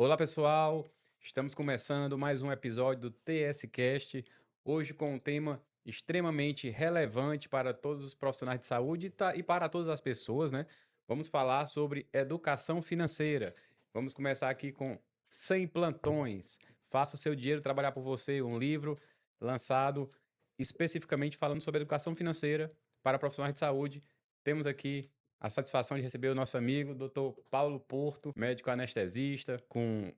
Olá, pessoal! Estamos começando mais um episódio do TS Cast, hoje com um tema extremamente relevante para todos os profissionais de saúde e para todas as pessoas, né? Vamos falar sobre educação financeira. Vamos começar aqui com 100 plantões. Faça o seu dinheiro trabalhar por você, um livro lançado especificamente falando sobre educação financeira para profissionais de saúde. Temos aqui a satisfação de receber o nosso amigo, Dr. Paulo Porto, médico anestesista, com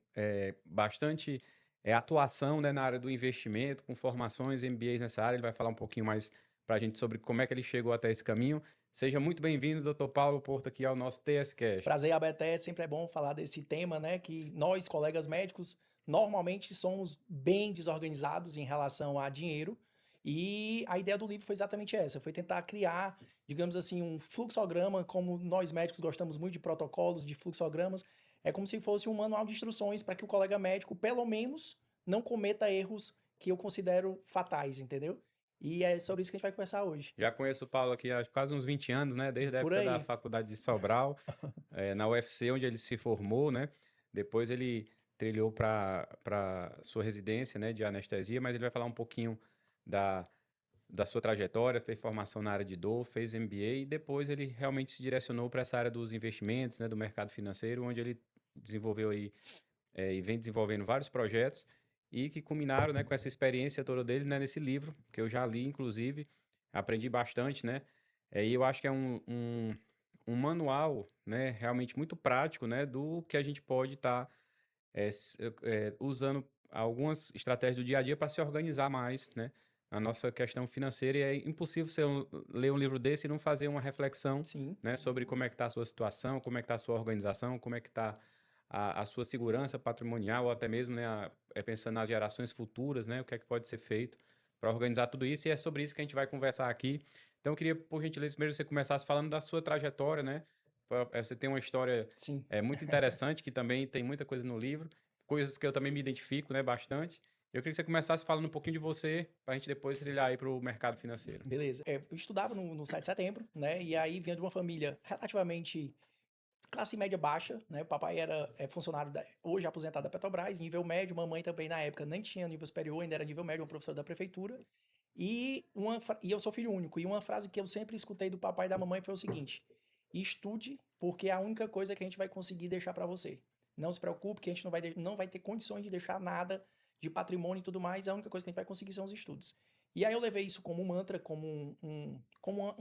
bastante atuação, né, na área do investimento, com formações, MBAs nessa área. Ele vai falar um pouquinho mais para a gente sobre como é que ele chegou até esse caminho. Seja muito bem-vindo, Dr. Paulo Porto, aqui ao nosso TS Cast. Prazer, Abeté. Sempre é bom falar desse tema, né? Que nós, colegas médicos, normalmente somos bem desorganizados em relação a dinheiro. E a ideia do livro foi exatamente essa: foi tentar criar, digamos assim, um fluxograma, como nós médicos gostamos muito de protocolos, de fluxogramas. É como se fosse um manual de instruções para que o colega médico, pelo menos, não cometa erros que eu considero fatais, entendeu? E é sobre isso que a gente vai conversar hoje. Já conheço o Paulo aqui há quase uns 20 anos, né? Desde a Por época da aí. faculdade de Sobral, na UFC, onde ele se formou, né? Depois ele trilhou para sua residência, né, de anestesia, mas ele vai falar um pouquinho da, da sua trajetória, fez formação na área de dor, fez MBA e depois ele realmente se direcionou para essa área dos investimentos, né, do mercado financeiro, onde ele desenvolveu aí e vem desenvolvendo vários projetos e que culminaram, né, com essa experiência toda dele, né, nesse livro, que eu já li, inclusive, aprendi bastante, né, e eu acho que é um manual, né, realmente muito prático, né, do que a gente pode estar usando algumas estratégias do dia a dia para se organizar mais, né, na nossa questão financeira, e é impossível você ler um livro desse e não fazer uma reflexão, Sim. né, sobre como é que está a sua situação, como é que está a sua organização, como é que está a sua segurança patrimonial, ou até mesmo, né, pensando nas gerações futuras, né, o que é que pode ser feito para organizar tudo isso, e é sobre isso que a gente vai conversar aqui. Então, eu queria, por gentileza, primeiro você começasse falando da sua trajetória, né? Você tem uma história Sim. muito interessante, que também tem muita coisa no livro, coisas que eu também me identifico, né, bastante. Eu queria que você começasse falando um pouquinho de você, para a gente depois trilhar aí para o mercado financeiro. Beleza. Eu estudava no 7 de setembro, né? E aí vinha de uma família relativamente classe média baixa, né? O papai era funcionário hoje aposentado da Petrobras, nível médio, mamãe também na época nem tinha nível superior, ainda era nível médio, uma professora da prefeitura. E eu sou filho único. E uma frase que eu sempre escutei do papai e da mamãe foi o seguinte: estude, porque é a única coisa que a gente vai conseguir deixar para você. Não se preocupe, que a gente não vai ter condições de deixar nada de patrimônio e tudo mais. A única coisa que a gente vai conseguir são os estudos. E aí eu levei isso como um mantra, como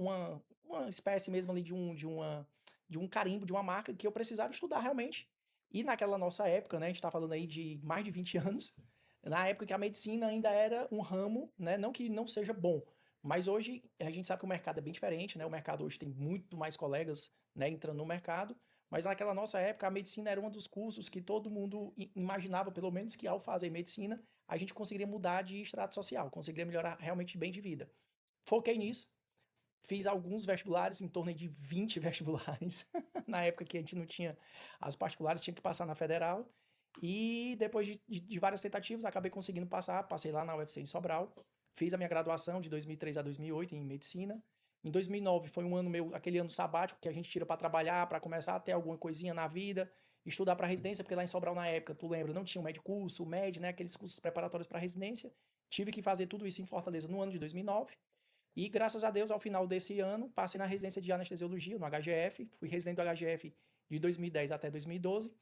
uma espécie mesmo ali de um carimbo, de uma marca que eu precisava estudar realmente. E naquela nossa época, né, a gente está falando aí de mais de 20 anos, na época que a medicina ainda era um ramo, né, não que não seja bom, mas hoje a gente sabe que o mercado é bem diferente, né, o mercado hoje tem muito mais colegas, né, entrando no mercado, mas naquela nossa época a medicina era um dos cursos que todo mundo imaginava, pelo menos que ao fazer medicina, a gente conseguiria mudar de extrato social, conseguiria melhorar realmente bem de vida. Foquei nisso, fiz alguns vestibulares, em torno de 20 vestibulares. Na época que a gente não tinha as particulares, tinha que passar na federal. E depois de várias tentativas, acabei conseguindo passar. Passei lá na UFC em Sobral. Fiz a minha graduação de 2003 a 2008 em medicina. Em 2009 foi um ano meu, aquele ano sabático que a gente tira para trabalhar, para começar a ter alguma coisinha na vida, estudar para residência, porque lá em Sobral na época, tu lembra, não tinha o Medcurso, o Med, né, aqueles cursos preparatórios para residência. Tive que fazer tudo isso em Fortaleza no ano de 2009. E graças a Deus, ao final desse ano, passei na residência de anestesiologia, no HGF. Fui residente do HGF de 2010 até 2012.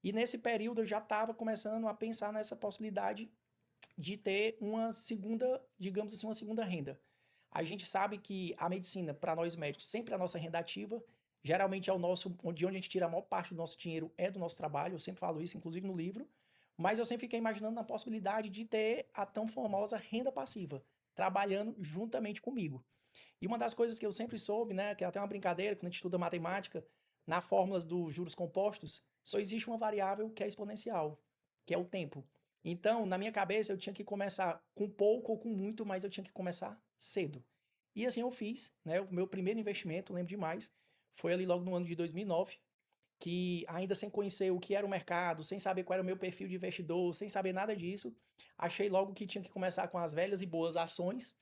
E nesse período eu já estava começando a pensar nessa possibilidade de ter uma segunda, digamos assim, uma segunda renda. A gente sabe que a medicina, para nós médicos, sempre é a nossa renda ativa. Geralmente é o nosso, de onde a gente tira a maior parte do nosso dinheiro é do nosso trabalho. Eu sempre falo isso, inclusive no livro. Mas eu sempre fiquei imaginando na possibilidade de ter a tão famosa renda passiva, trabalhando juntamente comigo. E uma das coisas que eu sempre soube, né, que é até uma brincadeira, quando a gente estuda matemática, na fórmulas dos juros compostos, só existe uma variável que é exponencial, que é o tempo. Então, na minha cabeça, eu tinha que começar com pouco ou com muito, mas eu tinha que começar cedo. E assim eu fiz, né? O meu primeiro investimento, lembro demais, foi ali logo no ano de 2009, que ainda sem conhecer o que era o mercado, sem saber qual era o meu perfil de investidor, sem saber nada disso, achei logo que tinha que começar com as velhas e boas ações,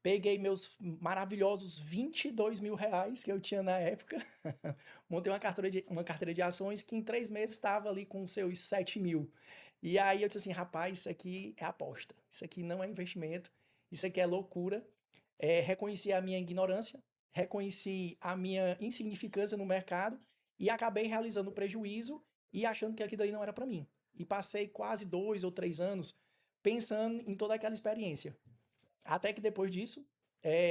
Peguei meus maravilhosos R$ 22.000 que eu tinha na época, montei uma carteira de ações que em 3 meses estava ali com seus 7 mil. E aí eu disse assim, rapaz, isso aqui é aposta, isso aqui não é investimento, isso aqui é loucura. Reconheci a minha ignorância, reconheci a minha insignificância no mercado e acabei realizando prejuízo e achando que aquilo ali não era para mim. E passei quase 2 ou 3 anos pensando em toda aquela experiência. Até que depois disso,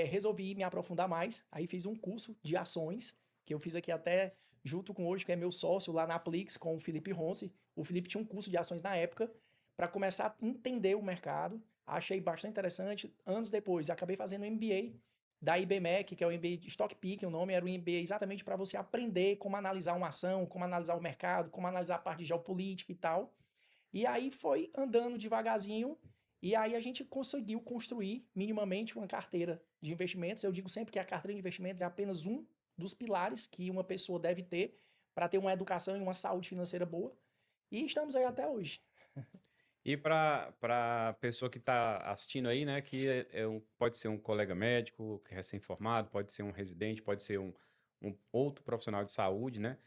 resolvi me aprofundar mais. Aí fiz um curso de ações, que eu fiz aqui até junto com hoje, que é meu sócio lá na Aplix, com o Felipe Ronce. O Felipe tinha um curso de ações na época, para começar a entender o mercado. Achei bastante interessante. Anos depois, acabei fazendo um MBA da IBMEC, que é o MBA de Stock Pick, o nome era um MBA exatamente para você aprender como analisar uma ação, como analisar o mercado, como analisar a parte de geopolítica e tal. E aí foi andando devagarzinho, e aí a gente conseguiu construir minimamente uma carteira de investimentos. Eu digo sempre que a carteira de investimentos é apenas um dos pilares que uma pessoa deve ter para ter uma educação e uma saúde financeira boa. E estamos aí até hoje. E para pessoa que está assistindo aí, né, que pode ser um colega médico, que é recém-formado, pode ser um residente, pode ser um outro profissional de saúde, né,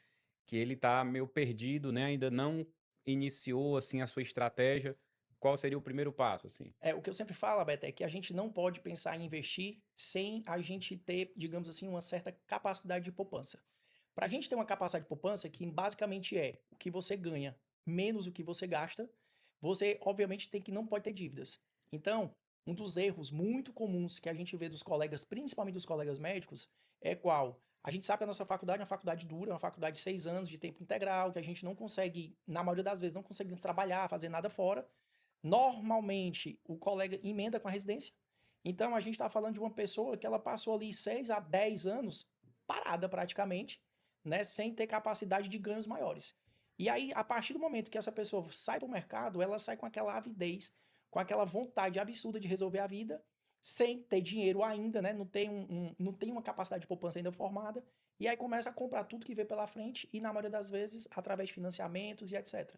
que ele está meio perdido, né, ainda não iniciou, assim, a sua estratégia, qual seria o primeiro passo, assim? O que eu sempre falo, Beto, é que a gente não pode pensar em investir sem a gente ter, digamos assim, uma certa capacidade de poupança. Para a gente ter uma capacidade de poupança, que basicamente é o que você ganha menos o que você gasta, você obviamente não pode ter dívidas. Então, um dos erros muito comuns que a gente vê dos colegas, principalmente dos colegas médicos, é qual? A gente sabe que a nossa faculdade é uma faculdade dura, é uma faculdade de 6 anos de tempo integral, que a gente não consegue, na maioria das vezes, não consegue trabalhar, fazer nada fora. Normalmente, o colega emenda com a residência. Então, a gente está falando de uma pessoa que ela passou ali 6 a 10 anos parada praticamente, né, sem ter capacidade de ganhos maiores. E aí, a partir do momento que essa pessoa sai para o mercado, ela sai com aquela avidez, com aquela vontade absurda de resolver a vida, sem ter dinheiro ainda, né? Não tem uma capacidade de poupança ainda formada, e aí começa a comprar tudo que vê pela frente, e na maioria das vezes, através de financiamentos e etc.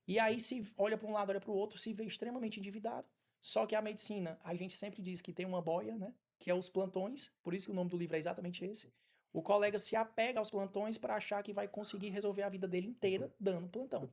E aí se olha para um lado, olha para o outro, se vê extremamente endividado. Só que a medicina, a gente sempre diz que tem uma boia, né? Que é os plantões, por isso que o nome do livro é exatamente esse. O colega se apega aos plantões para achar que vai conseguir resolver a vida dele inteira dando plantão.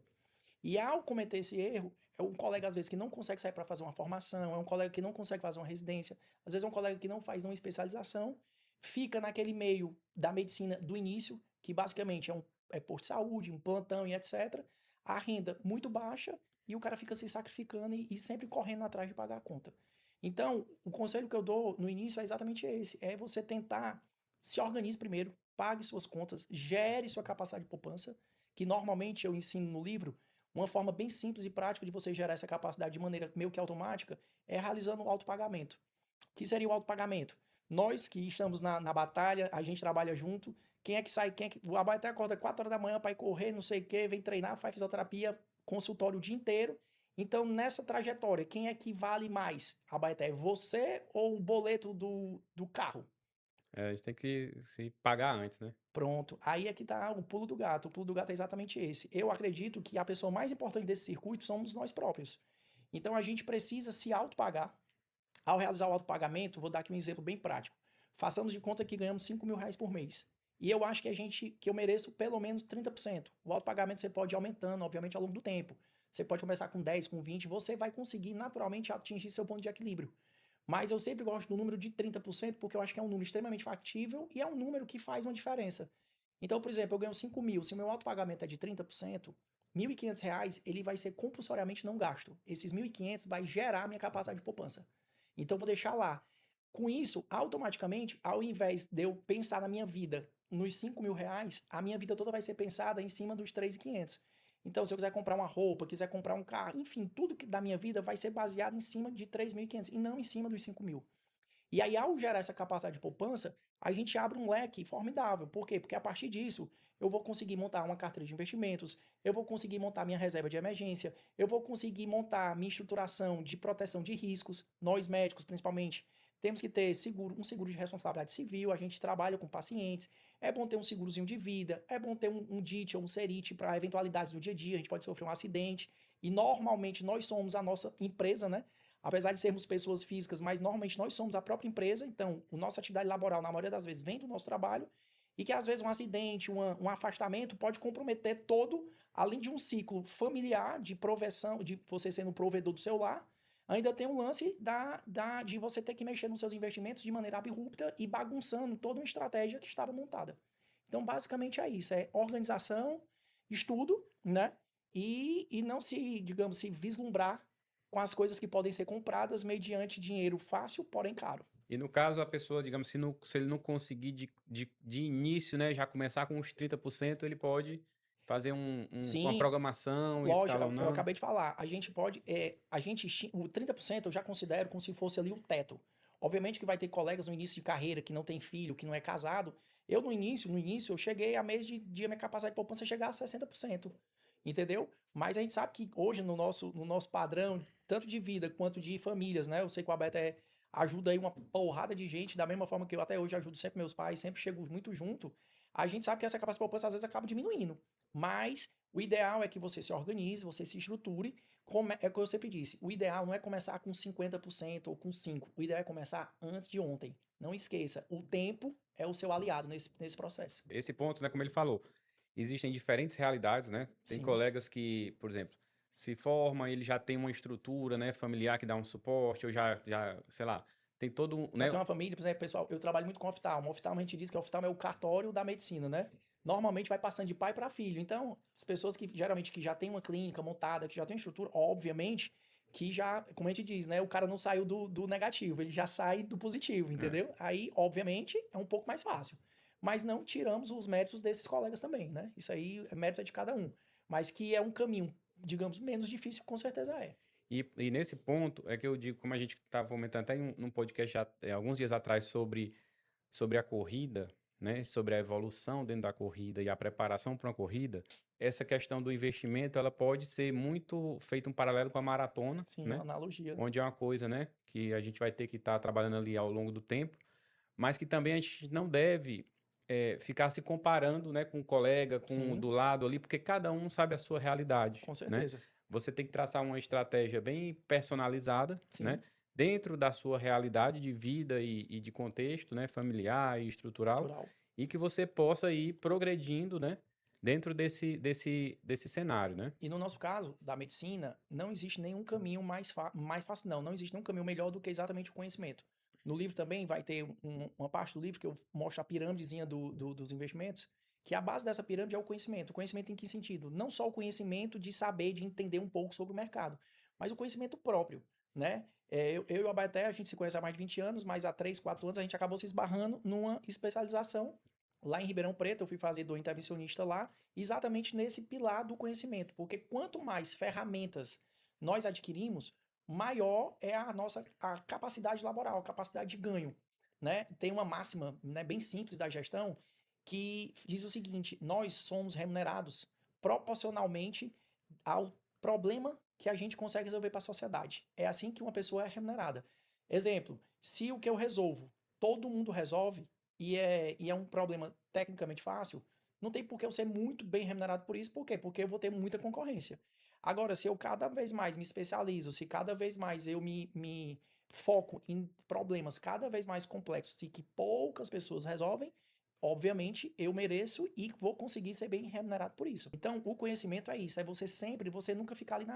E ao cometer esse erro, é um colega às vezes que não consegue sair para fazer uma formação, é um colega que não consegue fazer uma residência, às vezes é um colega que não faz uma especialização, fica naquele meio da medicina do início, que basicamente é posto de saúde, um plantão e etc. A renda muito baixa e o cara fica se sacrificando e sempre correndo atrás de pagar a conta. Então, o conselho que eu dou no início é exatamente esse: é você tentar se organize primeiro, pague suas contas, gere sua capacidade de poupança, que normalmente eu ensino no livro. Uma forma bem simples e prática de você gerar essa capacidade de maneira meio que automática é realizando o autopagamento. O que seria o autopagamento? Nós que estamos na batalha, a gente trabalha junto. Quem é que sai? O Abaeté acorda 4 horas da manhã para ir correr, não sei o quê, vem treinar, faz fisioterapia, consultório o dia inteiro. Então, nessa trajetória, quem é que vale mais, Abaeté? Você ou o boleto do carro? A gente tem que se pagar antes, né? Pronto. Aí é que tá o pulo do gato. O pulo do gato é exatamente esse. Eu acredito que a pessoa mais importante desse circuito somos nós próprios. Então a gente precisa se autopagar. Ao realizar o autopagamento, vou dar aqui um exemplo bem prático. Façamos de conta que ganhamos R$ 5.000 por mês. E eu acho que eu mereço pelo menos 30%. O autopagamento você pode ir aumentando, obviamente, ao longo do tempo. Você pode começar com 10, com 20, você vai conseguir naturalmente atingir seu ponto de equilíbrio. Mas eu sempre gosto do número de 30% porque eu acho que é um número extremamente factível e é um número que faz uma diferença. Então, por exemplo, eu ganho 5 mil, se o meu autopagamento é de 30%, R$ 1.500 ele vai ser compulsoriamente não gasto. Esses 1.500 vai gerar a minha capacidade de poupança. Então, eu vou deixar lá. Com isso, automaticamente, ao invés de eu pensar na minha vida nos R$ 5.000, a minha vida toda vai ser pensada em cima dos 3.500. Então, se eu quiser comprar uma roupa, quiser comprar um carro, enfim, tudo que da minha vida vai ser baseado em cima de 3.500 e não em cima dos 5 mil. E aí, ao gerar essa capacidade de poupança, a gente abre um leque formidável. Por quê? Porque a partir disso, eu vou conseguir montar uma carteira de investimentos, eu vou conseguir montar minha reserva de emergência, eu vou conseguir montar minha estruturação de proteção de riscos, nós médicos principalmente. Temos que ter um seguro de responsabilidade civil, a gente trabalha com pacientes, é bom ter um segurozinho de vida, é bom ter um DIT ou um CERIT para eventualidades do dia a dia, a gente pode sofrer um acidente, e normalmente nós somos a nossa empresa, né? apesar de sermos pessoas físicas, mas normalmente nós somos a própria empresa, então a nossa atividade laboral, na maioria das vezes, vem do nosso trabalho, e que às vezes um acidente, um afastamento pode comprometer todo, além de um ciclo familiar de proveção, de você sendo o provedor do seu lar, ainda tem um lance de você ter que mexer nos seus investimentos de maneira abrupta e bagunçando toda uma estratégia que estava montada. Então, basicamente é isso, é organização, estudo, né? E não se, digamos, se vislumbrar com as coisas que podem ser compradas mediante dinheiro fácil, porém caro. E no caso, a pessoa, digamos, se ele não conseguir de início, né, já começar com uns 30%, ele pode fazer uma Sim, programação, lógico, eu escalonando. acabei de falar, a gente pode, o 30% eu já considero como se fosse ali o teto. Obviamente que vai ter colegas no início de carreira que não tem filho, que não é casado. Eu no início, eu cheguei a mês de dia, minha capacidade de poupança chegar a 60%, entendeu? Mas a gente sabe que hoje no nosso padrão, tanto de vida quanto de famílias, né? Eu sei que o Abeto ajuda aí uma porrada de gente, da mesma forma que eu até hoje ajudo sempre meus pais, sempre chego muito junto. A gente sabe que essa capacidade de poupança às vezes acaba diminuindo. Mas o ideal é que você se organize, você se estruture. É o que eu sempre disse, o ideal não é começar com 50% ou com 5%. O ideal é começar antes de ontem. Não esqueça, o tempo é o seu aliado nesse processo. Esse ponto, né, como ele falou, existem diferentes realidades, né? Tem Sim. colegas que, por exemplo, se forma, ele já tem uma estrutura, né, familiar que dá um suporte, ou sei lá, tem todo um, Já né? tem uma família, por exemplo, pessoal, eu trabalho muito com oftalmo. Oftalmo a gente diz que oftalmo é o cartório da medicina, né? Normalmente vai passando de pai para filho. Então, as pessoas que geralmente que já tem uma clínica montada, que já tem uma estrutura, obviamente, que já, como a gente diz, né? O cara não saiu do negativo, ele já sai do positivo, É. entendeu? Aí, obviamente, é um pouco mais fácil. Mas não tiramos os méritos desses colegas também, né? Isso aí é mérito de cada um. Mas que é um caminho, digamos, menos difícil, com certeza é. E nesse ponto é que eu digo, como a gente estava comentando até num podcast alguns dias atrás sobre a corrida, né? Sobre a evolução dentro da corrida e a preparação para uma corrida, essa questão do investimento, ela pode ser muito feito um paralelo com a maratona, Sim, uma né? analogia. Onde é uma coisa, né? Que a gente vai ter que estar trabalhando ali ao longo do tempo, mas que também a gente não deve ficar se comparando, né, com o colega, com o Sim, do lado ali, porque cada um sabe a sua realidade, com né? certeza. Você tem que traçar uma estratégia bem personalizada, né? Sim, Dentro da sua realidade de vida e de contexto, né? Familiar e estrutural, natural. e que você possa ir progredindo, né? Dentro desse cenário, né? E no nosso caso, da medicina, não existe nenhum caminho mais fácil, não. Não existe nenhum caminho melhor do que exatamente o conhecimento. No livro também vai ter uma parte do livro que eu mostro a pirâmidezinha dos investimentos, que a base dessa pirâmide é o conhecimento. O conhecimento em que sentido? Não só o conhecimento de saber, de entender um pouco sobre o mercado, mas o conhecimento próprio, né? Eu e o Abaeté, a gente se conhece há mais de 20 anos, mas há 3, 4 anos a gente acabou se esbarrando numa especialização. Lá em Ribeirão Preto, eu fui fazer do intervencionista lá, exatamente nesse pilar do conhecimento, porque quanto mais ferramentas nós adquirimos, maior é a capacidade laboral, a capacidade de ganho, né? Tem uma máxima, né, bem simples da gestão que diz o seguinte: nós somos remunerados proporcionalmente ao problema que a gente consegue resolver para a sociedade. É assim que uma pessoa é remunerada. Exemplo: se o que eu resolvo, todo mundo resolve e é um problema tecnicamente fácil, não tem por que eu ser muito bem remunerado por isso. Por quê? Porque eu vou ter muita concorrência. Agora, se eu cada vez mais me especializo, se cada vez mais eu me foco em problemas cada vez mais complexos e que poucas pessoas resolvem, obviamente eu mereço e vou conseguir ser bem remunerado por isso. Então, o conhecimento é isso, é você nunca ficar ali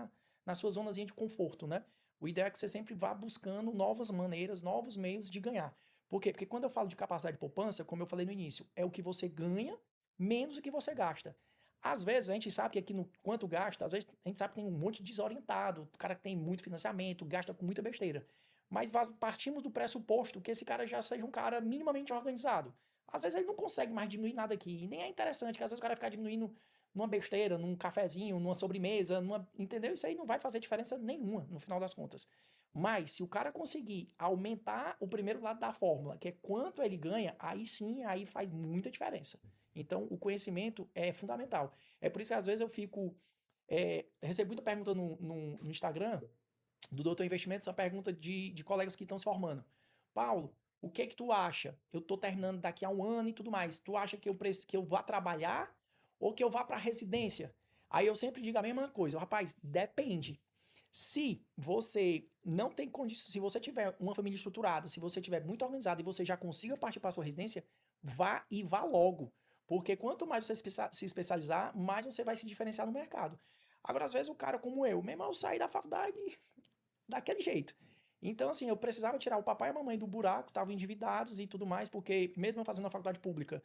na sua zonazinha de conforto, né? O ideal é que você sempre vá buscando novas maneiras, novos meios de ganhar. Por quê? Porque quando eu falo de capacidade de poupança, como eu falei no início, é o que você ganha menos do que você gasta. Às vezes a gente sabe que aqui no quanto gasta, às vezes a gente sabe que tem um monte de desorientado, o cara que tem muito financiamento, gasta com muita besteira. Mas partimos do pressuposto que esse cara já seja um cara minimamente organizado. Às vezes ele não consegue mais diminuir nada aqui, e nem é interessante, que às vezes o cara ficar diminuindo numa besteira, num cafezinho, numa sobremesa, entendeu? Isso aí não vai fazer diferença nenhuma no final das contas. Mas se o cara conseguir aumentar o primeiro lado da fórmula, que é quanto ele ganha, aí sim, aí faz muita diferença. Então, o conhecimento é fundamental. É por isso que às vezes eu fico. Recebo muita pergunta no Instagram do Doutor Investimentos, uma pergunta de colegas que estão se formando. Paulo, o que é que tu acha? Eu estou terminando daqui a um ano e tudo mais. Tu acha que eu vá trabalhar ou que eu vá para residência? Aí eu sempre digo a mesma coisa. Rapaz, depende. Se você não tem condição, se você tiver uma família estruturada, se você tiver muito organizado e você já consiga partir para sua residência, vá e vá logo. Porque quanto mais você se especializar, mais você vai se diferenciar no mercado. Agora, às vezes, o cara como eu, mesmo eu saí da faculdade daquele jeito. Então, assim, eu precisava tirar o papai e a mamãe do buraco, estavam endividados e tudo mais, porque mesmo eu fazendo a faculdade pública,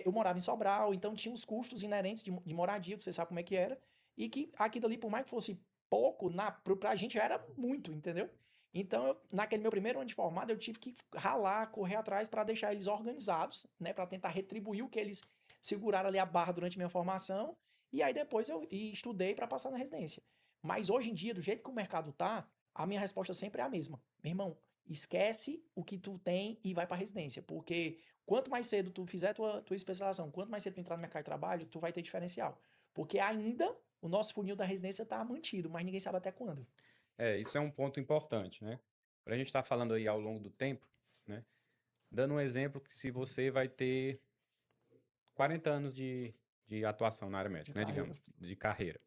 eu morava em Sobral, então tinha os custos inerentes de moradia, que você sabe como é que era, e que aquilo ali, por mais que fosse pouco, pra gente já era muito, entendeu? Então, naquele meu primeiro ano de formado, eu tive que ralar, correr atrás para deixar eles organizados, né, para tentar retribuir o que eles seguraram ali a barra durante minha formação, e aí depois eu estudei para passar na residência. Mas hoje em dia, do jeito que o mercado tá, a minha resposta sempre é a mesma. Meu irmão, esquece o que tu tem e vai para residência, porque quanto mais cedo tu fizer tua especialização, quanto mais cedo tu entrar no mercado de trabalho, tu vai ter diferencial. Porque ainda o nosso funil da residência tá mantido, mas ninguém sabe até quando. Isso é um ponto importante, né? Para a gente estar falando aí ao longo do tempo, né? Dando um exemplo que se você vai ter 40 anos de atuação na área De médica, né? carreira. Digamos, de carreira.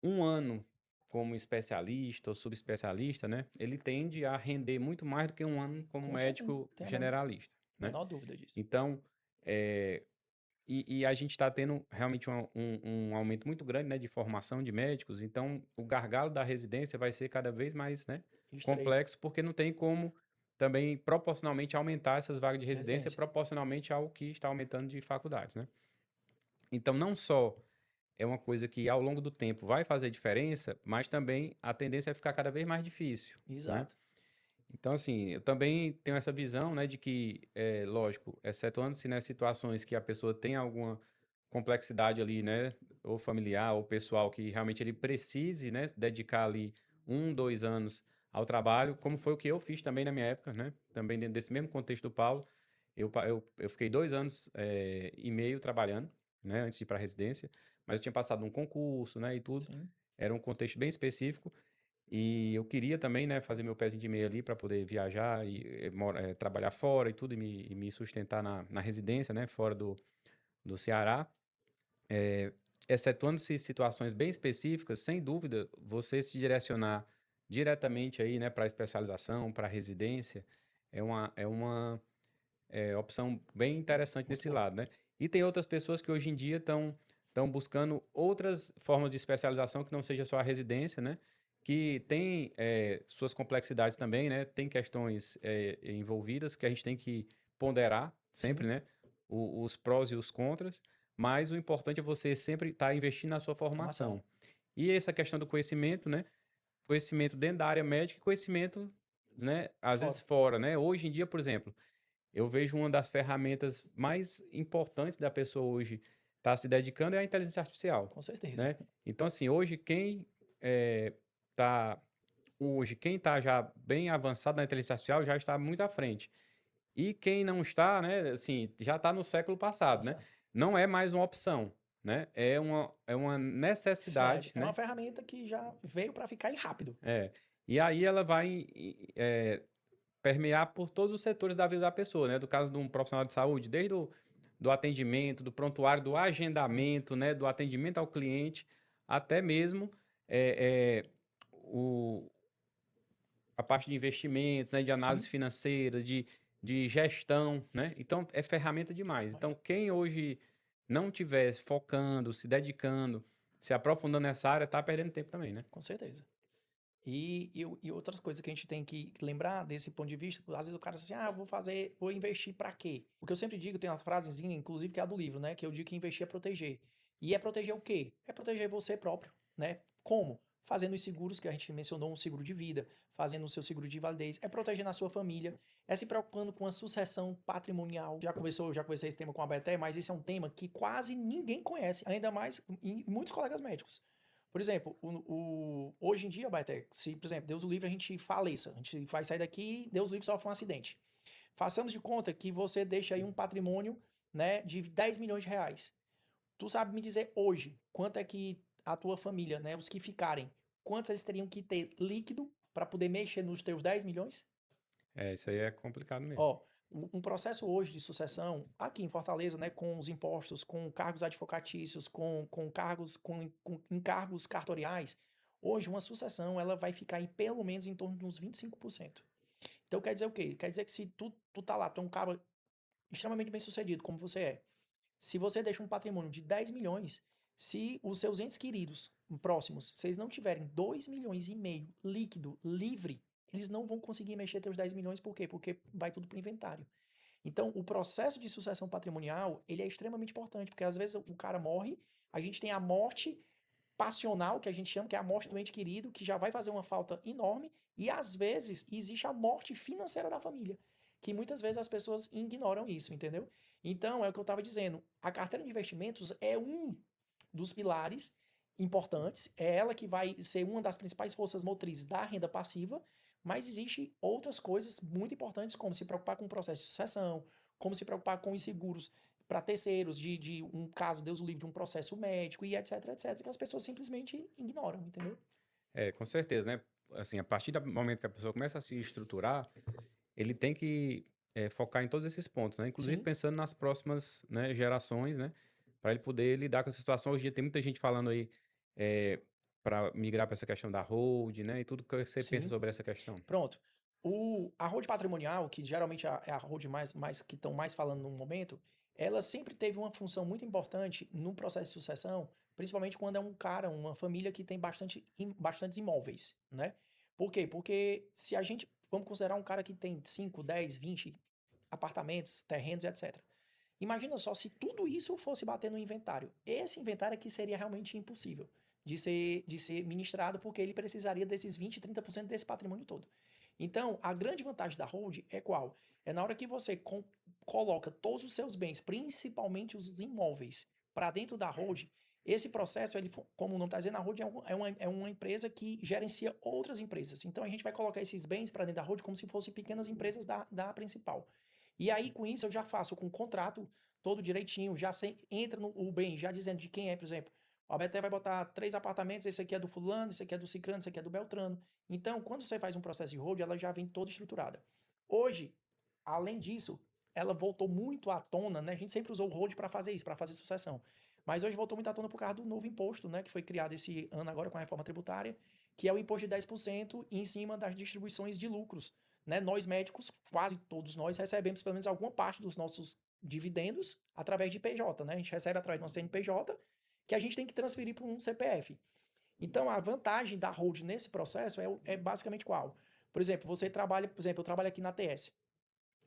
Um ano como especialista ou subespecialista, né? Ele tende a render muito mais do que um ano como Com certeza, médico tem a generalista, né? menor dúvida disso. Então, é, e a gente está tendo realmente um aumento muito grande, né, de formação de médicos. Então, o gargalo da residência vai ser cada vez mais, né, Estreito. complexo, porque não tem como também proporcionalmente aumentar essas vagas de residência Residência. proporcionalmente ao que está aumentando de faculdades, né? Então, não só é uma coisa que ao longo do tempo vai fazer diferença, mas também a tendência é ficar cada vez mais difícil, né? Exato. Então, assim, eu também tenho essa visão, né, de que, lógico, excetuando-se nas situações que a pessoa tem alguma complexidade ali, né, ou familiar ou pessoal, que realmente ele precise, né, dedicar ali 1, 2 anos ao trabalho, como foi o que eu fiz também na minha época, né, também dentro desse mesmo contexto do Paulo, eu fiquei 2 anos e meio trabalhando, né, antes de ir para a residência, mas eu tinha passado um concurso, né, e tudo, Sim. era um contexto bem específico, e eu queria também, né, fazer meu pezinho de meia ali para poder viajar e trabalhar fora e tudo, e me sustentar na residência, né, fora do Ceará. Excetuando-se situações bem específicas, sem dúvida, você se direcionar diretamente aí, né, para a especialização, para a residência, é uma opção bem interessante Muito nesse bom. lado, né? E tem outras pessoas que hoje em dia estão buscando outras formas de especialização que não seja só a residência, né? Que tem suas complexidades também, né? Tem questões envolvidas que a gente tem que ponderar sempre, Sim. né? Os prós e os contras, mas o importante é você sempre estar investindo na sua Formação. formação. E essa questão do conhecimento, né? Conhecimento dentro da área médica e conhecimento, né? Às vezes Fora. fora, né? Hoje em dia, por exemplo, eu vejo uma das ferramentas mais importantes da pessoa hoje estar se dedicando é a inteligência artificial, Com certeza. né? Então, assim, hoje tá quem está já bem avançado na inteligência artificial já está muito à frente. E quem não está, né, assim, já está no século passado, né? Passar. Não é mais uma opção, né? É uma Necessidade. necessidade, É uma né? ferramenta que já veio para ficar e rápido. É. E aí ela vai permear por todos os setores da vida da pessoa, né? Do caso de um profissional de saúde, desde do atendimento, do prontuário, do agendamento, né? Do atendimento ao cliente, até mesmo é, é, o, a parte de investimentos, né? De Sim. análise financeira, de gestão, né? Então, é ferramenta demais. Então, quem hoje não estiver focando, se dedicando, se aprofundando nessa área, está perdendo tempo também, né? Com certeza. E outras coisas que a gente tem que lembrar desse ponto de vista, às vezes o cara diz assim, vou investir pra quê? O que eu sempre digo, tem uma frasezinha, inclusive, que é a do livro, né? Que eu digo que investir é proteger. E é proteger o quê? É proteger você próprio, né? Como? Fazendo os seguros que a gente mencionou, um seguro de vida, fazendo o seu seguro de invalidez, é protegendo a sua família, é se preocupando com a sucessão patrimonial. Já conversei esse tema com a Beté, mas esse é um tema que quase ninguém conhece, ainda mais em muitos colegas médicos. Por exemplo, hoje em dia, Baité, se, por exemplo, Deus o livre, a gente faleça, a gente vai sair daqui, Deus o livre sofre um acidente. Façamos de conta que você deixa aí um patrimônio, né, de 10 milhões de reais. Tu sabe me dizer hoje quanto é que a tua família, né, os que ficarem, quantos eles teriam que ter líquido para poder mexer nos teus 10 milhões? Isso aí é complicado mesmo. Ó, um processo hoje de sucessão, aqui em Fortaleza, né, com os impostos, com cargos advocatícios, com cargos, com encargos cartoriais, Hoje, uma sucessão, ela vai ficar aí pelo menos em torno de uns 25%. Então, quer dizer o quê? Quer dizer que se tu tá lá, tu é um cara extremamente bem sucedido, como você é. Se você deixa um patrimônio de 10 milhões, se os seus entes queridos próximos, se eles não tiverem 2,5 milhões líquido, livre, eles não vão conseguir mexer teus 10 milhões, por quê? Porque vai tudo pro inventário. Então, o processo de sucessão patrimonial, ele é extremamente importante, porque às vezes o cara morre, a gente tem a morte passional, que a gente chama, que é a morte do ente querido, que já vai fazer uma falta enorme, e às vezes existe a morte financeira da família, que muitas vezes as pessoas ignoram isso, entendeu? Então, é o que eu estava dizendo, a carteira de investimentos é um dos pilares importantes, é ela que vai ser uma das principais forças motrizes da renda passiva, mas existe outras coisas muito importantes, como se preocupar com o processo de sucessão, como se preocupar com os seguros para terceiros, de um caso, Deus o livre, de um processo médico e etc, etc, que as pessoas simplesmente ignoram, entendeu? Com certeza, né? Assim, a partir do momento que a pessoa começa a se estruturar, ele tem que focar em todos esses pontos, né? Inclusive Sim, pensando nas próximas, né, gerações, né? Para ele poder lidar com essa situação. Hoje em dia tem muita gente falando aí para migrar para essa questão da hold, né? E tudo que você pensa sim. sobre essa questão. Pronto. A hold patrimonial, que geralmente é a hold mais que estão mais falando no momento, ela sempre teve uma função muito importante no processo de sucessão, principalmente quando é um cara, uma família que tem bastantes imóveis, né? Por quê? Porque se a gente, vamos considerar um cara que tem 5, 10, 20 apartamentos, terrenos, etc. Imagina só se tudo isso fosse bater no inventário. Esse inventário aqui seria realmente impossível de ser ministrado, porque ele precisaria desses 20, 30% desse patrimônio todo. Então, a grande vantagem da hold é qual? É na hora que você coloca todos os seus bens, principalmente os imóveis, para dentro da hold, esse processo, ele, como o nome está dizendo, a hold é uma empresa que gerencia outras empresas. Então, a gente vai colocar esses bens para dentro da hold como se fossem pequenas empresas da principal. E aí, com isso, eu já faço com o contrato todo direitinho, já entra no o bem, já dizendo de quem é, por exemplo. O Alberto vai botar 3 apartamentos, esse aqui é do fulano, esse aqui é do ciclano, esse aqui é do beltrano. Então, quando você faz um processo de hold, ela já vem toda estruturada. Hoje, além disso, ela voltou muito à tona, né? A gente sempre usou o hold para fazer isso, para fazer sucessão. Mas hoje voltou muito à tona por causa do novo imposto, né? Que foi criado esse ano agora com a reforma tributária, que é o imposto de 10% em cima das distribuições de lucros. Né? Nós médicos, quase todos nós, recebemos pelo menos alguma parte dos nossos dividendos através de PJ, né? A gente recebe através de uma CNPJ que a gente tem que transferir para um CPF. Então, a vantagem da hold nesse processo é basicamente qual? Por exemplo, você trabalha, por exemplo, eu trabalho aqui na TS.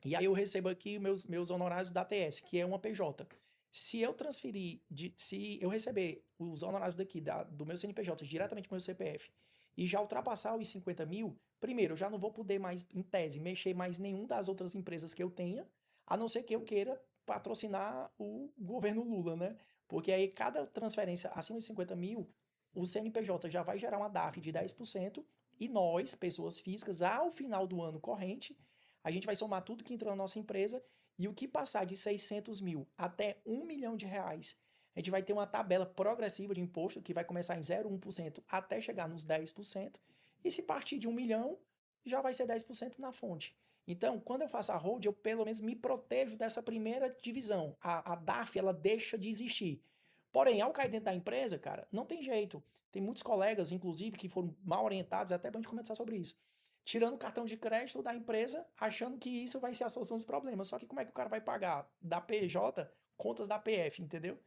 E aí eu recebo aqui meus honorários da TS, que é uma PJ. Se eu transferir, se eu receber os honorários daqui do meu CNPJ diretamente para o meu CPF e já ultrapassar os 50 mil, primeiro, eu já não vou poder mais, em tese, mexer mais nenhum das outras empresas que eu tenha, a não ser que eu queira patrocinar o governo Lula, né? Porque aí cada transferência acima de 50 mil, o CNPJ já vai gerar uma DARF de 10% e nós, pessoas físicas, ao final do ano corrente, a gente vai somar tudo que entrou na nossa empresa e o que passar de 600 mil até 1 milhão de reais, a gente vai ter uma tabela progressiva de imposto que vai começar em 0,1% até chegar nos 10%. E se partir de 1 milhão, já vai ser 10% na fonte. Então, quando eu faço a hold, eu pelo menos me protejo dessa primeira divisão. A DARF, ela deixa de existir. Porém, ao cair dentro da empresa, cara, não tem jeito. Tem muitos colegas, inclusive, que foram mal orientados, até bom de conversar sobre isso, tirando o cartão de crédito da empresa, achando que isso vai ser a solução dos problemas. Só que como é que o cara vai pagar da PJ contas da PF, entendeu?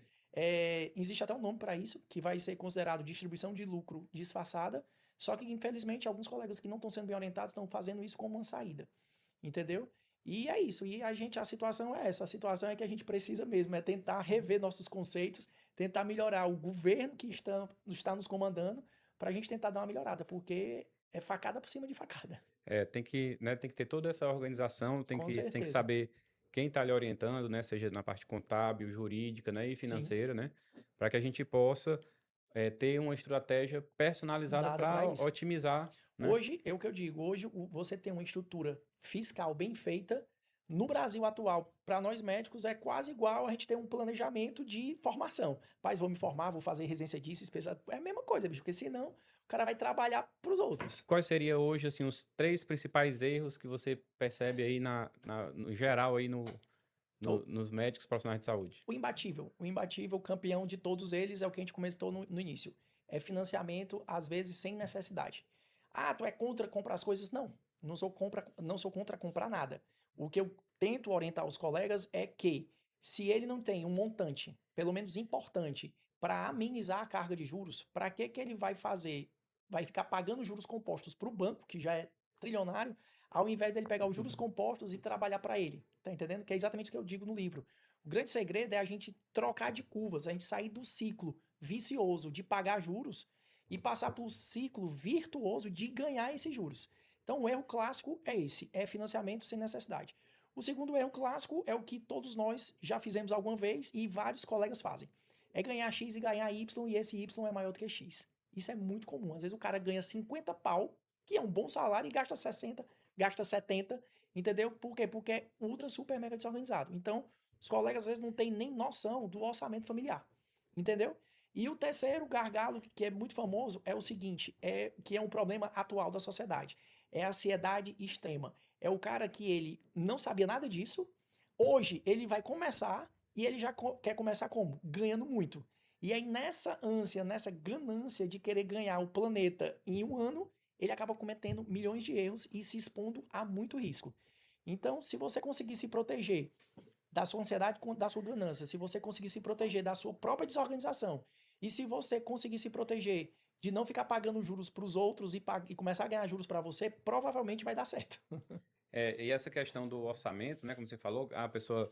Existe até um nome para isso, que vai ser considerado distribuição de lucro disfarçada, só que infelizmente alguns colegas que não estão sendo bem orientados estão fazendo isso como uma saída, entendeu? E é isso, e a situação é essa, a situação é que a gente precisa mesmo, é tentar rever nossos conceitos, tentar melhorar o governo que está nos comandando, para a gente tentar dar uma melhorada, porque é facada por cima de facada. Tem que ter toda essa organização, Com tem que certeza. saber quem está lhe orientando, né? Seja na parte contábil, jurídica, né? E Sim, financeira, né? Para que a gente possa ter uma estratégia personalizada usada para para isso. otimizar, né? Hoje, é o que eu digo, hoje você tem uma estrutura fiscal bem feita. No Brasil atual, para nós médicos, é quase igual a gente ter um planejamento de formação. Paz, vou me formar, vou fazer residência disso, é a mesma coisa, bicho, porque senão o cara vai trabalhar para os outros. Quais seriam hoje, assim, os três principais erros que você percebe aí no geral aí O, nos médicos profissionais de saúde? o imbatível campeão de todos eles é o que a gente comentou no início. é financiamento, às vezes, sem necessidade. Ah, tu é contra comprar as coisas? Não, não sou contra comprar nada. O que eu tento orientar os colegas é que, se ele não tem um montante, pelo menos importante, para amenizar a carga de juros, para que ele vai fazer? Vai ficar pagando juros compostos para o banco, que já é trilionário, ao invés dele pegar os juros compostos e trabalhar para ele. Tá entendendo? Que é exatamente o que eu digo no livro. O grande segredo é a gente trocar de curvas, a gente sair do ciclo vicioso de pagar juros e passar para o ciclo virtuoso de ganhar esses juros. Então, o erro clássico é esse, é financiamento sem necessidade. O segundo erro clássico é o que todos nós já fizemos alguma vez e vários colegas fazem. É ganhar X e ganhar Y e esse Y é maior do que X. Isso é muito comum. Às vezes o cara ganha 50 pau, que é um bom salário, e gasta 60, gasta 70, entendeu? Por quê? Porque é ultra, super, mega desorganizado. Então, os colegas às vezes não têm nem noção do orçamento familiar, entendeu? E o terceiro gargalo, que é muito famoso, é o seguinte, que é um problema atual da sociedade. É a ansiedade extrema. É o cara que ele não sabia nada disso, hoje ele vai começar e ele já quer começar como? Ganhando muito. E aí nessa ânsia, nessa ganância de querer ganhar o planeta em um ano, ele acaba cometendo milhões de erros e se expondo a muito risco. Então, se você conseguir se proteger da sua ansiedade, da sua ganância, se você conseguir se proteger da sua própria desorganização, e se você conseguir se proteger de não ficar pagando juros para os outros e começar a ganhar juros para você, provavelmente vai dar certo. E essa questão do orçamento, né? Como você falou, a pessoa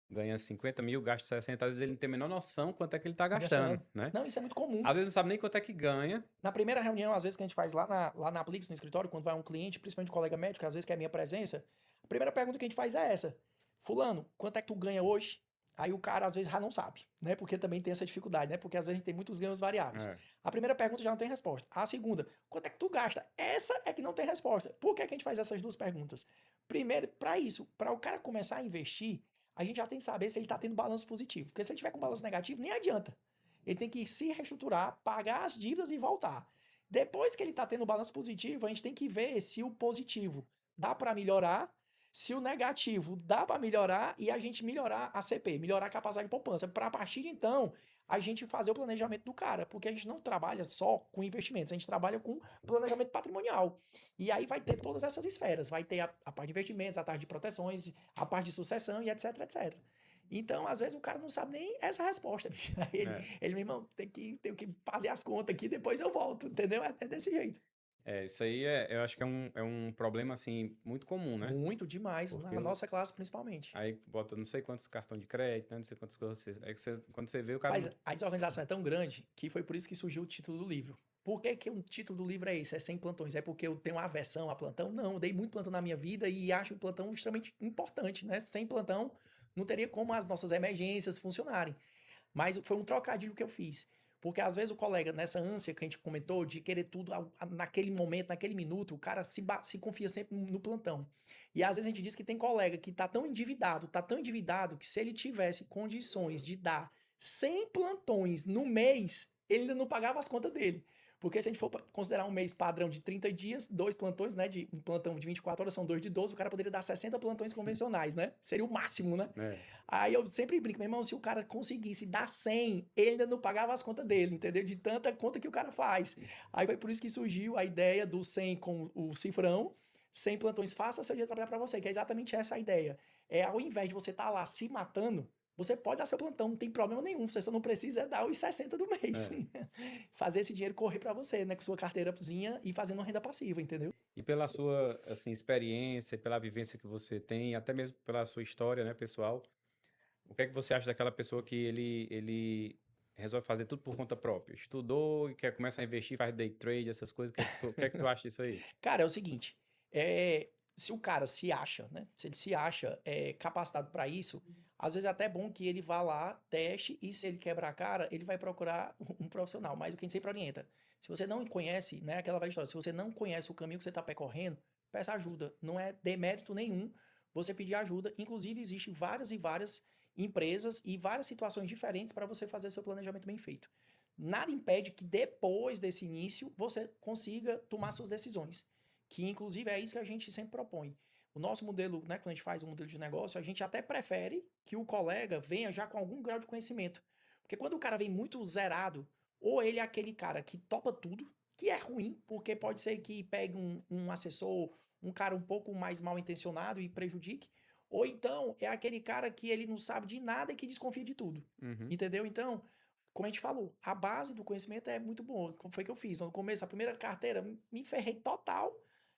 ganha 50 mil, gasta 60, às vezes ele não tem a menor noção quanto é que ele está gastando, Gastando. né? Não, isso é muito comum. Às vezes não sabe nem quanto é que ganha. Na primeira reunião, às vezes, que a gente faz lá na Aplix, no escritório, quando vai um cliente, principalmente um colega médico, às vezes que é a minha presença, a primeira pergunta que a gente faz é essa: Fulano, quanto é que tu ganha hoje? Aí o cara às vezes já não sabe, né? Porque também tem essa dificuldade, né? Porque às vezes a gente tem muitos ganhos variáveis. É. A primeira pergunta já não tem resposta. A segunda, quanto é que tu gasta? Essa é que não tem resposta. Por que é que a gente faz essas duas perguntas? Primeiro, para isso, para o cara começar a investir, a gente já tem que saber se ele está tendo balanço positivo. Porque se ele tiver com balanço negativo, nem adianta. Ele tem que se reestruturar, pagar as dívidas e voltar. Depois que ele está tendo balanço positivo, a gente tem que ver se o positivo dá para melhorar, se o negativo dá para melhorar e a gente melhorar a CP, melhorar a capacidade de poupança. Para a partir de então, a gente fazer o planejamento do cara, porque a gente não trabalha só com investimentos, a gente trabalha com planejamento patrimonial. E aí vai ter todas essas esferas, vai ter a parte de investimentos, a parte de proteções, a parte de sucessão e etc, etc. Então, às vezes, o cara não sabe nem essa resposta, bicho. Aí ele meu irmão, tenho que fazer as contas aqui, depois eu volto, entendeu? É desse jeito. Isso aí eu acho que é um problema, assim, muito comum, né? Muito demais, Porque na nossa classe principalmente. aí bota não sei quantos cartão de crédito, né? Não sei quantas coisas. É que quando você vê o cara. Mas a desorganização é tão grande que foi por isso que surgiu o título do livro. Por que, que o título do livro é esse? É 100 plantões? É porque eu tenho uma aversão a plantão? Não, eu dei muito plantão na minha vida e acho o plantão extremamente importante, né? Sem plantão, não teria como as nossas emergências funcionarem. Mas foi um trocadilho que eu fiz. Porque às vezes o colega, nessa ânsia que a gente comentou, de querer tudo naquele momento, naquele minuto, o cara se confia sempre no plantão. E às vezes a gente diz que tem colega que tá tão endividado, que se ele tivesse condições de dar 100 plantões no mês, ele ainda não pagava as contas dele. Porque se a gente for considerar um mês padrão de 30 dias, 2 plantões, né? De um plantão de 24 horas são 2 de 12, o cara poderia dar 60 plantões convencionais, né? Seria o máximo, né? É. Aí eu sempre brinco, meu irmão, se o cara conseguisse dar 100, ele ainda não pagava as contas dele, entendeu? De tanta conta que o cara faz. Aí foi por isso que surgiu a ideia do 100 com o cifrão, 100 plantões, faça seu dia trabalhar para você, que é exatamente essa a ideia. É ao invés de você estar lá se matando, você pode dar seu plantão, não tem problema nenhum, você só não precisa dar os 60 do mês. Fazer esse dinheiro correr para você, né, com sua carteirazinha e fazendo uma renda passiva, entendeu? E pela sua, assim, experiência, pela vivência que você tem, até mesmo pela sua história, né, pessoal, o que é que você acha daquela pessoa que ele resolve fazer tudo por conta própria? Estudou e quer começar a investir, faz day trade, essas coisas. O que é que tu acha disso aí? Cara, é o seguinte, se o cara se acha, né? Se ele se acha capacitado para isso, às vezes é até bom que ele vá lá, teste, e se ele quebrar a cara, ele vai procurar um profissional. Mas o que a gente sempre orienta, se você não conhece, né? Aquela velha história, se você não conhece o caminho que você está percorrendo, peça ajuda. Não é demérito nenhum você pedir ajuda. Inclusive, existem várias e várias empresas e várias situações diferentes para você fazer seu planejamento bem feito. Nada impede que depois desse início você consiga tomar suas decisões, que inclusive é isso que a gente sempre propõe. O nosso modelo, né, quando a gente faz um modelo de negócio, a gente até prefere que o colega venha já com algum grau de conhecimento. Porque quando o cara vem muito zerado, ou ele é aquele cara que topa tudo, que é ruim, porque pode ser que pegue um assessor, um cara um pouco mais mal intencionado e prejudique, ou então é aquele cara que ele não sabe de nada e que desconfia de tudo. Uhum. Entendeu? Então, como a gente falou, a base do conhecimento é muito boa. Como foi que eu fiz? No começo, a primeira carteira, me ferrei total,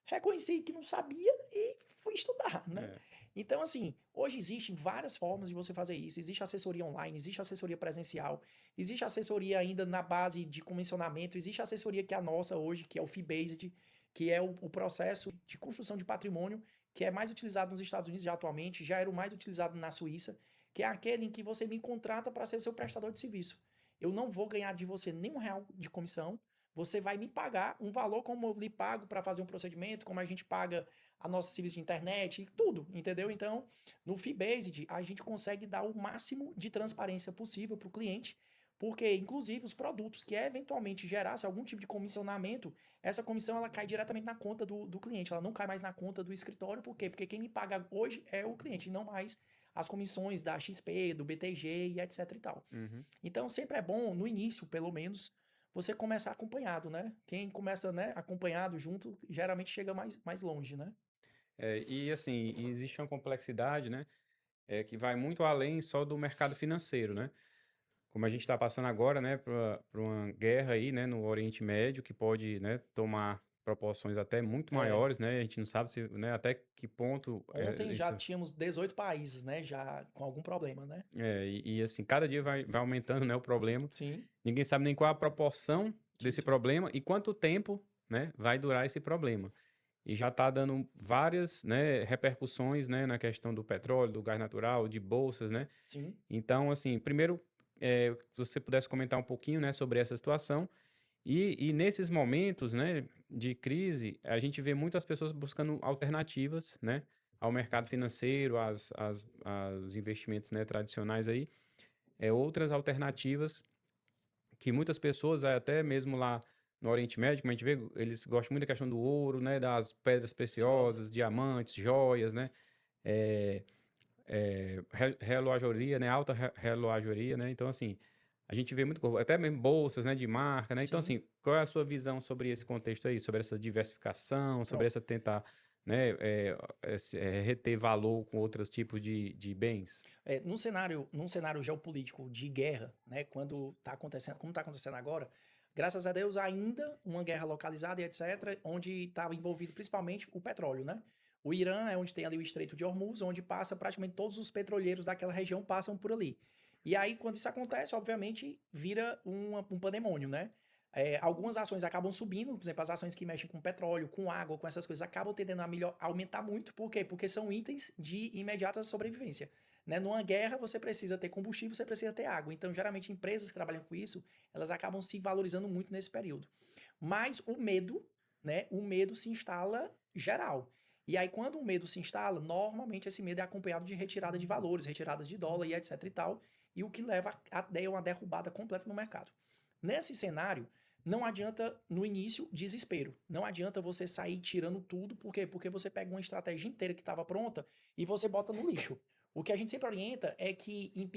reconheci que não sabia e fui estudar, né? É. Então, assim, hoje existem várias formas de você fazer isso. Existe assessoria online, existe assessoria presencial, existe assessoria ainda na base de comissionamento, existe assessoria que é a nossa hoje, que é o Fee-Based, que é o processo de construção de patrimônio, que é mais utilizado nos Estados Unidos já atualmente, já era o mais utilizado na Suíça, que é aquele em que você me contrata para ser seu prestador de serviço. Eu não vou ganhar de você nem R$ 1 de comissão, você vai me pagar um valor como eu lhe pago para fazer um procedimento, como a gente paga a nossa serviço de internet, tudo, entendeu? Então, no Fee-Based, a gente consegue dar o máximo de transparência possível para o cliente, porque, inclusive, os produtos que eventualmente gerasse algum tipo de comissionamento, essa comissão ela cai diretamente na conta do cliente, ela não cai mais na conta do escritório, por quê? Porque quem me paga hoje é o cliente, não mais as comissões da XP, do BTG e etc e tal. Uhum. Então, sempre é bom, no início, pelo menos, você começar acompanhado, né? Quem começa, né, acompanhado junto, geralmente chega mais longe, né? E assim, existe uma complexidade, né? Que vai muito além só do mercado financeiro, né? Como a gente está passando agora, né, por uma guerra aí, né, no Oriente Médio, que pode, né, tomar proporções até muito É, maiores, né? A gente não sabe se, né, até que ponto ontem já isso. tínhamos 18 países, né, já com algum problema, né? Assim, cada dia vai aumentando, né, o problema. Sim, Ninguém sabe nem qual a proporção desse disso. problema e quanto tempo, né, vai durar esse problema. E já está dando várias, né, repercussões, né, na questão do petróleo, do gás natural, de bolsas, né? Sim. Então, assim, primeiro, se você pudesse comentar um pouquinho, né, sobre essa situação. E nesses momentos, né, de crise, a gente vê muitas pessoas buscando alternativas, né, ao mercado financeiro, às investimentos, né, tradicionais aí, outras alternativas que muitas pessoas, até mesmo lá no Oriente Médio, como a gente vê, eles gostam muito da questão do ouro, né, das pedras Preciosa. preciosas, diamantes, joias, né, eh, relojoaria, né, alta relojoaria, né, então assim, a gente vê muito, até mesmo bolsas, né, de marca, né, então Sim. assim, qual é a sua visão sobre esse contexto aí, sobre essa diversificação, sobre Pronto. essa tentar, né, reter valor com outros tipos de bens? Num cenário geopolítico de guerra, né, quando tá acontecendo, como está acontecendo agora, graças a Deus ainda uma guerra localizada e etc, onde estava envolvido principalmente o petróleo, né? O Irã é onde tem ali o Estreito de Hormuz, onde passa praticamente todos os petroleiros daquela região passam por ali. E aí, quando isso acontece, obviamente, vira um pandemônio, né? Algumas ações acabam subindo, por exemplo, as ações que mexem com petróleo, com água, com essas coisas, acabam tendendo a aumentar muito. Por quê? Porque são itens de imediata sobrevivência. Né? Numa guerra, você precisa ter combustível, você precisa ter água. Então, geralmente, empresas que trabalham com isso, elas acabam se valorizando muito nesse período. Mas o medo, né? O medo se instala geral. E aí, quando o medo se instala, normalmente esse medo é acompanhado de retirada de valores, retiradas de dólar e etc e tal, e o que leva a uma derrubada completa no mercado. Nesse cenário, não adianta no início desespero. Não adianta você sair tirando tudo, por quê? Porque você pega uma estratégia inteira que estava pronta e você bota no lixo. O que a gente sempre orienta é que em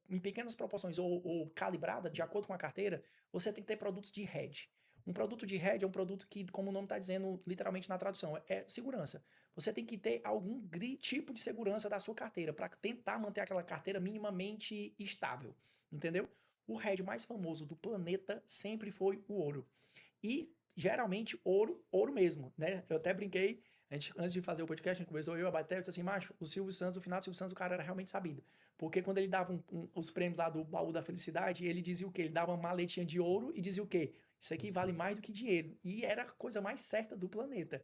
em pequenas proporções ou calibrada, de acordo com a carteira, você tem que ter produtos de hedge. Um produto de hedge é um produto que, como o nome está dizendo literalmente na tradução, é segurança. Você tem que ter algum tipo de segurança da sua carteira para tentar manter aquela carteira minimamente estável, entendeu? O hedge mais famoso do planeta sempre foi o ouro. E geralmente ouro, ouro mesmo, né? Eu até brinquei, antes de fazer o podcast, a gente conversou, eu e a Baté, eu disse assim, macho, o Silvio Santos, o final do Silvio Santos, o cara era realmente sabido. Porque quando ele dava os prêmios lá do baú da felicidade, ele dizia o quê? Ele dava uma maletinha de ouro e dizia o quê? Isso aqui vale mais do que dinheiro. E era a coisa mais certa do planeta.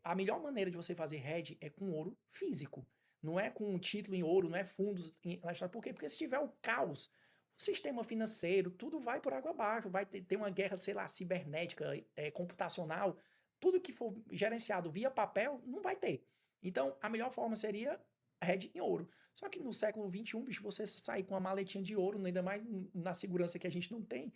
A melhor maneira de você fazer hedge é com ouro físico. Não é com título em ouro, não é fundos em. Por quê? Porque se tiver o caos, o sistema financeiro, tudo vai por água abaixo, vai ter uma guerra, sei lá, cibernética, computacional, tudo que for gerenciado via papel, não vai ter. Então, a melhor forma seria hedge em ouro. Só que no século XXI, bicho, você sair com uma maletinha de ouro, ainda mais na segurança que a gente não tem,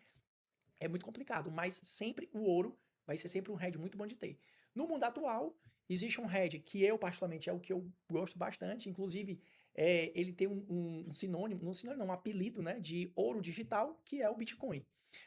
é muito complicado. Mas sempre o ouro vai ser sempre um hedge muito bom de ter. No mundo atual, existe um hedge que eu, particularmente, é o que eu gosto bastante. Inclusive, ele tem um sinônimo, não sinônimo, não, um apelido, né, de ouro digital, que é o Bitcoin.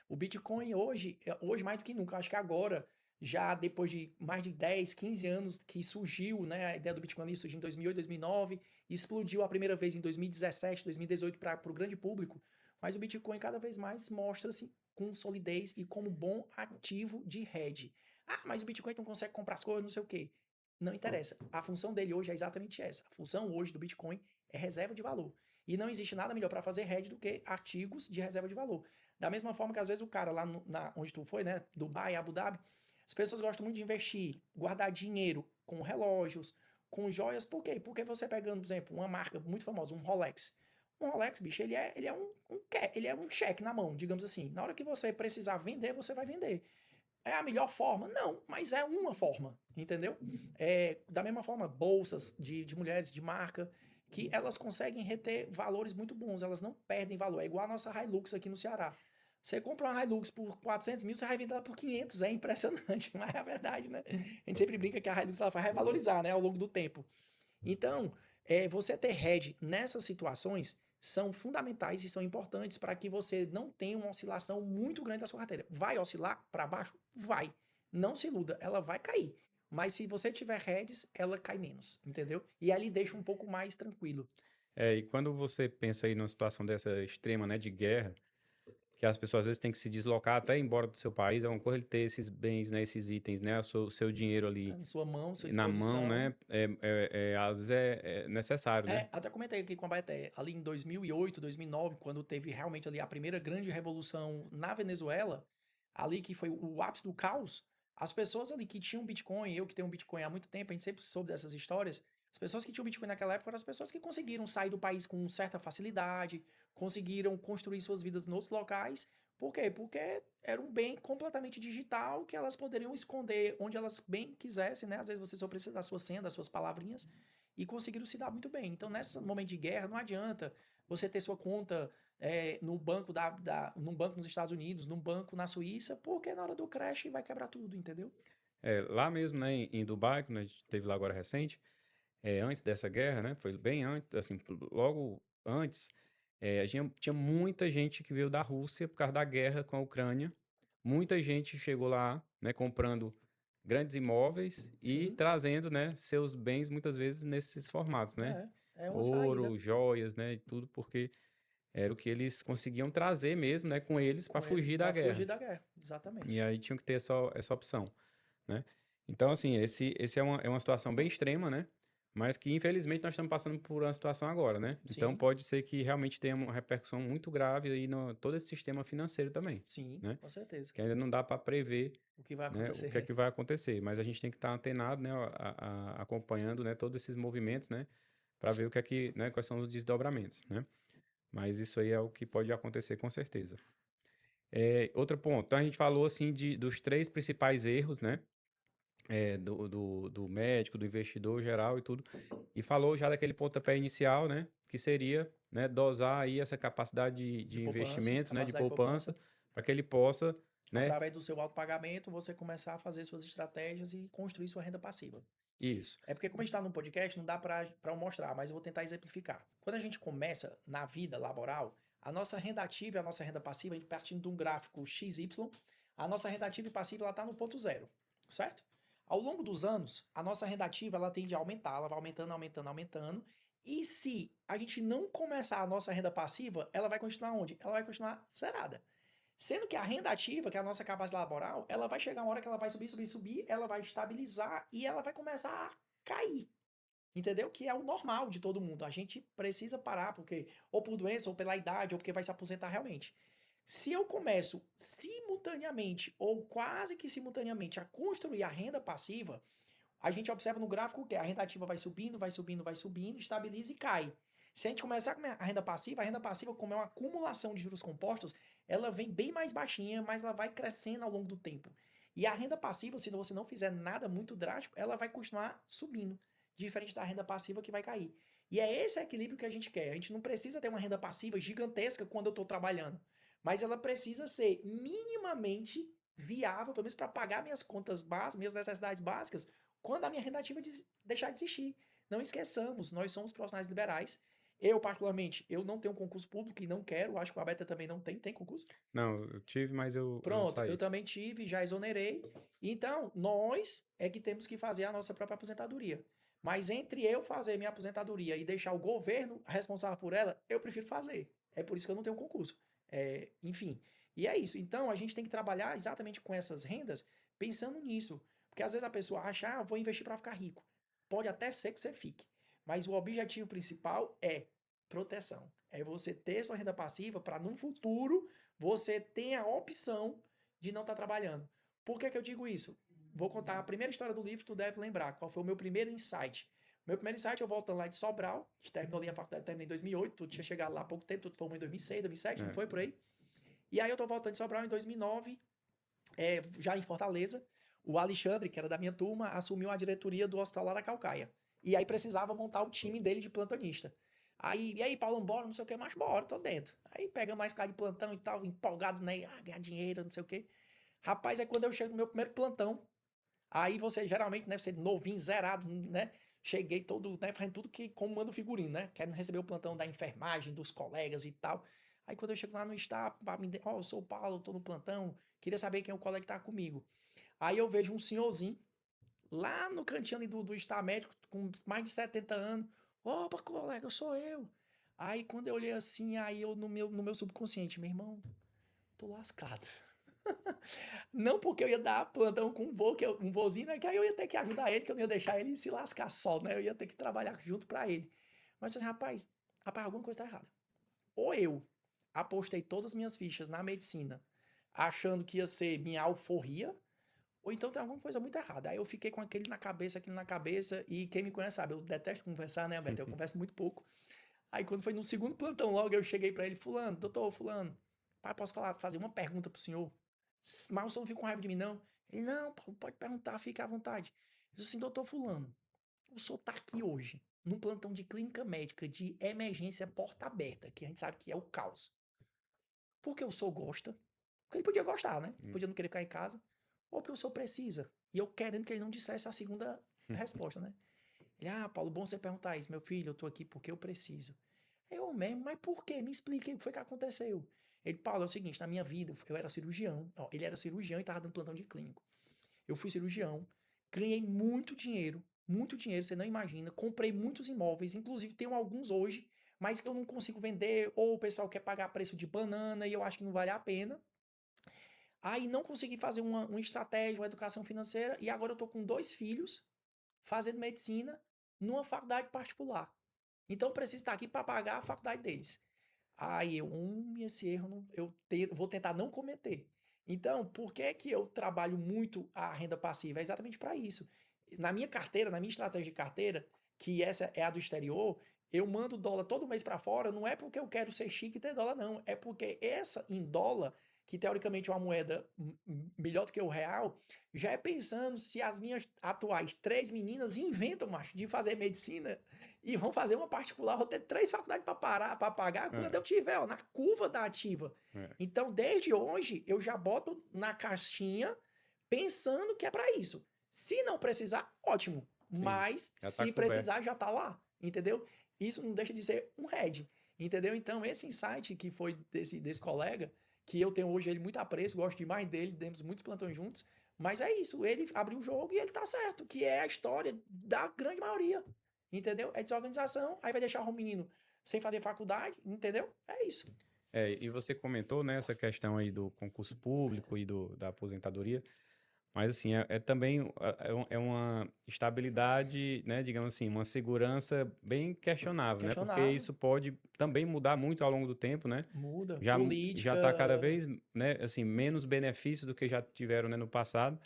O Bitcoin hoje mais do que nunca, acho que agora, já depois de mais de 10, 15 anos que surgiu, né, a ideia do Bitcoin ali surgiu em 2008, 2009, explodiu a primeira vez em 2017, 2018 para o grande público, mas o Bitcoin cada vez mais mostra-se com solidez e como bom ativo de hedge. Ah, mas o Bitcoin não consegue comprar as coisas, não sei o quê. Não interessa. A função dele hoje é exatamente essa. A função hoje do Bitcoin é reserva de valor. E não existe nada melhor para fazer hedge do que artigos de reserva de valor. Da mesma forma que às vezes o cara lá onde tu foi, né, Dubai, Abu Dhabi, as pessoas gostam muito de investir, guardar dinheiro com relógios, com joias. Por quê? Porque você pegando, por exemplo, uma marca muito famosa, um Rolex. Um Rolex, bicho, ele é um cheque na mão, digamos assim. Na hora que você precisar vender, você vai vender. É a melhor forma? Não, mas é uma forma, entendeu? Da mesma forma, bolsas de mulheres de marca, que elas conseguem reter valores muito bons, elas não perdem valor. É igual a nossa Hilux aqui no Ceará. Você compra uma Hilux por 400 mil, você vai vender ela por 500, é impressionante, mas é a verdade, né? A gente sempre brinca que a Hilux ela vai revalorizar, né, ao longo do tempo. Então, você ter hedge nessas situações são fundamentais e são importantes para que você não tenha uma oscilação muito grande da sua carteira. Vai oscilar para baixo? Vai. Não se iluda, ela vai cair. Mas se você tiver hedges, ela cai menos, entendeu? E ali deixa um pouco mais tranquilo. E quando você pensa aí numa situação dessa extrema, né, de guerra, que as pessoas às vezes têm que se deslocar até embora do seu país, é uma coisa ele ter esses bens, né, esses itens, né, o seu dinheiro ali Na sua mão, sua na mão, disposição. né, às vezes é necessário, né? Até comentei aqui com a Baeté, ali em 2008, 2009, quando teve realmente ali a primeira grande revolução na Venezuela, ali que foi o ápice do caos, as pessoas ali que tinham Bitcoin, eu que tenho Bitcoin há muito tempo, a gente sempre soube dessas histórias, as pessoas que tinham Bitcoin naquela época eram as pessoas que conseguiram sair do país com certa facilidade, conseguiram construir suas vidas em outros locais. Por quê? Porque era um bem completamente digital que elas poderiam esconder onde elas bem quisessem, né? Às vezes você só precisa da sua senha, das suas palavrinhas, e conseguiram se dar muito bem. Então, nesse momento de guerra, não adianta você ter sua conta no banco num banco nos Estados Unidos, num banco na Suíça, porque na hora do crash vai quebrar tudo, entendeu? Lá mesmo, né, em Dubai, quando a gente teve lá agora recente, antes dessa guerra, né, foi bem antes, assim, logo antes, tinha muita gente que veio da Rússia por causa da guerra com a Ucrânia. Muita gente chegou lá, né, comprando grandes imóveis e Sim, trazendo, né, seus bens muitas vezes nesses formatos, né? é uma saída Ouro, joias, né, e tudo porque era o que eles conseguiam trazer mesmo, né, com eles para com eles fugir da para guerra. fugir da guerra. E Exatamente. aí tinham que ter essa opção, né? Então, assim, esse é uma situação bem extrema, né? Mas que, infelizmente, nós estamos passando por uma situação agora, né? Então, Sim, pode ser que realmente tenha uma repercussão muito grave aí no todo esse sistema financeiro também, sim, né? com certeza. Que ainda não dá para prever, O que vai né, o que é acontecer? que vai acontecer, mas a gente tem que estar antenado, né, acompanhando, né, todos esses movimentos, né, para ver o que é que, né, quais são os desdobramentos, né? Mas isso aí é o que pode acontecer com certeza. Outro ponto, então a gente falou assim dos três principais erros, né? Do médico, do investidor geral e tudo. E falou já daquele pontapé inicial, né? Que seria, né, dosar aí essa capacidade De de poupança, investimento, né? De capacidade de poupança. poupança, para que ele possa, né? Através do seu autopagamento, você começar a fazer suas estratégias e construir sua renda passiva. Isso. É porque, como a gente está num podcast, não dá para eu mostrar, mas eu vou tentar exemplificar. Quando a gente começa na vida laboral, a nossa renda ativa e a nossa renda passiva, a gente partindo de um gráfico XY, a nossa renda ativa e passiva está no ponto zero, certo? Ao longo dos anos, a nossa renda ativa ela tende a aumentar, ela vai aumentando, aumentando, aumentando. E se a gente não começar a nossa renda passiva, ela vai continuar onde? Ela vai continuar zerada. Sendo que a renda ativa, que é a nossa capacidade laboral, ela vai chegar uma hora que ela vai subir, subir, subir, ela vai estabilizar e ela vai começar a cair. Entendeu? Que é o normal de todo mundo. A gente precisa parar, porque ou por doença, ou pela idade, ou porque vai se aposentar realmente. Se eu começo simultaneamente, ou quase que simultaneamente, a construir a renda passiva, a gente observa no gráfico que a renda ativa vai subindo, vai subindo, vai subindo, estabiliza e cai. Se a gente começar com a renda passiva, como é uma acumulação de juros compostos, ela vem bem mais baixinha, mas ela vai crescendo ao longo do tempo. E a renda passiva, se você não fizer nada muito drástico, ela vai continuar subindo, diferente da renda passiva que vai cair. E é esse equilíbrio que a gente quer. A gente não precisa ter uma renda passiva gigantesca quando eu estou trabalhando, mas ela precisa ser minimamente viável, pelo menos para pagar minhas contas básicas, minhas necessidades básicas, quando a minha renda ativa deixar de existir. Não esqueçamos, nós somos profissionais liberais Eu, particularmente, eu não tenho concurso público e não quero, acho que a Beta também não tem. Tem concurso? Não, eu tive, mas eu Pronto, eu saí. também tive, já exonerei. Então, nós é que temos que fazer a nossa própria aposentadoria. Mas entre eu fazer minha aposentadoria e deixar o governo responsável por ela, eu prefiro fazer. É por isso que eu não tenho concurso. Enfim, e é isso. Então, a gente tem que trabalhar exatamente com essas rendas pensando nisso. Porque às vezes a pessoa acha, vou investir para ficar rico. Pode até ser que você fique. Mas o objetivo principal é proteção. É você ter sua renda passiva para, no futuro, você ter a opção de não estar trabalhando. Por que eu digo isso? Vou contar a primeira história do livro, tu deve lembrar qual foi o meu primeiro insight. Meu primeiro insight, eu voltando lá de Sobral, terminou ali a faculdade, terminei em 2008, tu tinha chegado lá há pouco tempo, tu formou em 2006, 2007, não É. foi por aí? E aí eu tô voltando de Sobral em 2009, já em Fortaleza, o Alexandre, que era da minha turma, assumiu a diretoria do Hospital lá da Calcaia. E aí precisava montar o time dele de plantonista. Aí, e aí, Paulo, bora, não sei o que, mas bora, tô dentro. Aí pega mais cara de plantão e tal, empolgado, né? Ganhar dinheiro, não sei o que. Rapaz, é quando eu chego no meu primeiro plantão. Aí você geralmente, né, você novinho, zerado, né? Cheguei todo, né, fazendo tudo que como manda o figurino, né? Querendo receber o plantão da enfermagem, dos colegas e tal. Aí quando eu chego lá no staff, eu sou o Paulo, tô no plantão, queria saber quem é o colega que tá comigo. Aí eu vejo um senhorzinho lá no cantinho ali do estar médico, com mais de 70 anos. Opa, colega, sou eu. Aí quando eu olhei assim, aí eu no meu subconsciente, meu irmão, tô lascado. Não porque eu ia dar plantão com um voo, um voozinho, né? Que aí eu ia ter que ajudar ele, que eu não ia deixar ele se lascar só, né? Eu ia ter que trabalhar junto pra ele. Mas assim, rapaz, alguma coisa tá errada. Ou eu apostei todas as minhas fichas na medicina, achando que ia ser minha alforria, ou então tem alguma coisa muito errada. Aí eu fiquei com aquilo na cabeça, e quem me conhece sabe, eu detesto conversar, né, Beto? Eu converso muito pouco. Aí quando foi no segundo plantão logo, eu cheguei pra ele, fulano, doutor, fulano, pai, posso fazer uma pergunta pro senhor? Mas o senhor não fica com raiva de mim, não? Ele, não, Paulo, pode perguntar, fica à vontade. Eu disse assim, doutor fulano, o senhor tá aqui hoje, num plantão de clínica médica de emergência porta aberta, que a gente sabe que é o caos. Porque o senhor gosta, porque ele podia gostar, né? Podia não querer ficar em casa, ou porque o senhor precisa. E eu querendo que ele não dissesse a segunda resposta, né? Ele, Paulo, bom você perguntar isso. Meu filho, eu tô aqui porque eu preciso. Eu mesmo, mas por quê? Me explique o que foi que aconteceu. Ele, Paulo, é o seguinte, na minha vida, eu era cirurgião. Ó, ele era cirurgião e tava dando plantão de clínico. Eu fui cirurgião, ganhei muito dinheiro, você não imagina. Comprei muitos imóveis, inclusive tenho alguns hoje, mas que eu não consigo vender, ou o pessoal quer pagar preço de banana e eu acho que não vale a pena. Aí não consegui fazer uma estratégia, uma educação financeira, e agora eu tô com 2 filhos, fazendo medicina, numa faculdade particular. Então eu preciso estar aqui para pagar a faculdade deles. Aí esse erro vou tentar não cometer. Então, por que que eu trabalho muito a renda passiva? É exatamente para isso. Na minha carteira, na minha estratégia de carteira, que essa é a do exterior, eu mando dólar todo mês para fora, não é porque eu quero ser chique e ter dólar, não. É porque essa em dólar, que teoricamente é uma moeda melhor do que o real, já é pensando se as minhas atuais 3 meninas inventam, macho, de fazer medicina e vão fazer uma particular, vou ter 3 faculdades para pagar quando eu tiver, ó, na curva da ativa. Então, desde hoje, eu já boto na caixinha pensando que é para isso. Se não precisar, ótimo. Sim, Mas já tá se coberto. precisar, já tá lá, entendeu? Isso não deixa de ser um hedge, entendeu? Então, esse insight que foi desse colega, que eu tenho hoje ele muito apreço, gosto demais dele, demos muitos plantões juntos, mas é isso, ele abriu o jogo e ele tá certo, que é a história da grande maioria, entendeu? É desorganização, aí vai deixar o menino sem fazer faculdade, entendeu? É isso. E você comentou, né, essa questão aí do concurso público e da aposentadoria, mas assim, também é uma estabilidade, né, digamos assim, uma segurança bem questionável, né, porque Questionável, isso pode também mudar muito ao longo do tempo, né, muda. já Política, está cada vez, né, assim, menos benefícios do que já tiveram, né, no passado,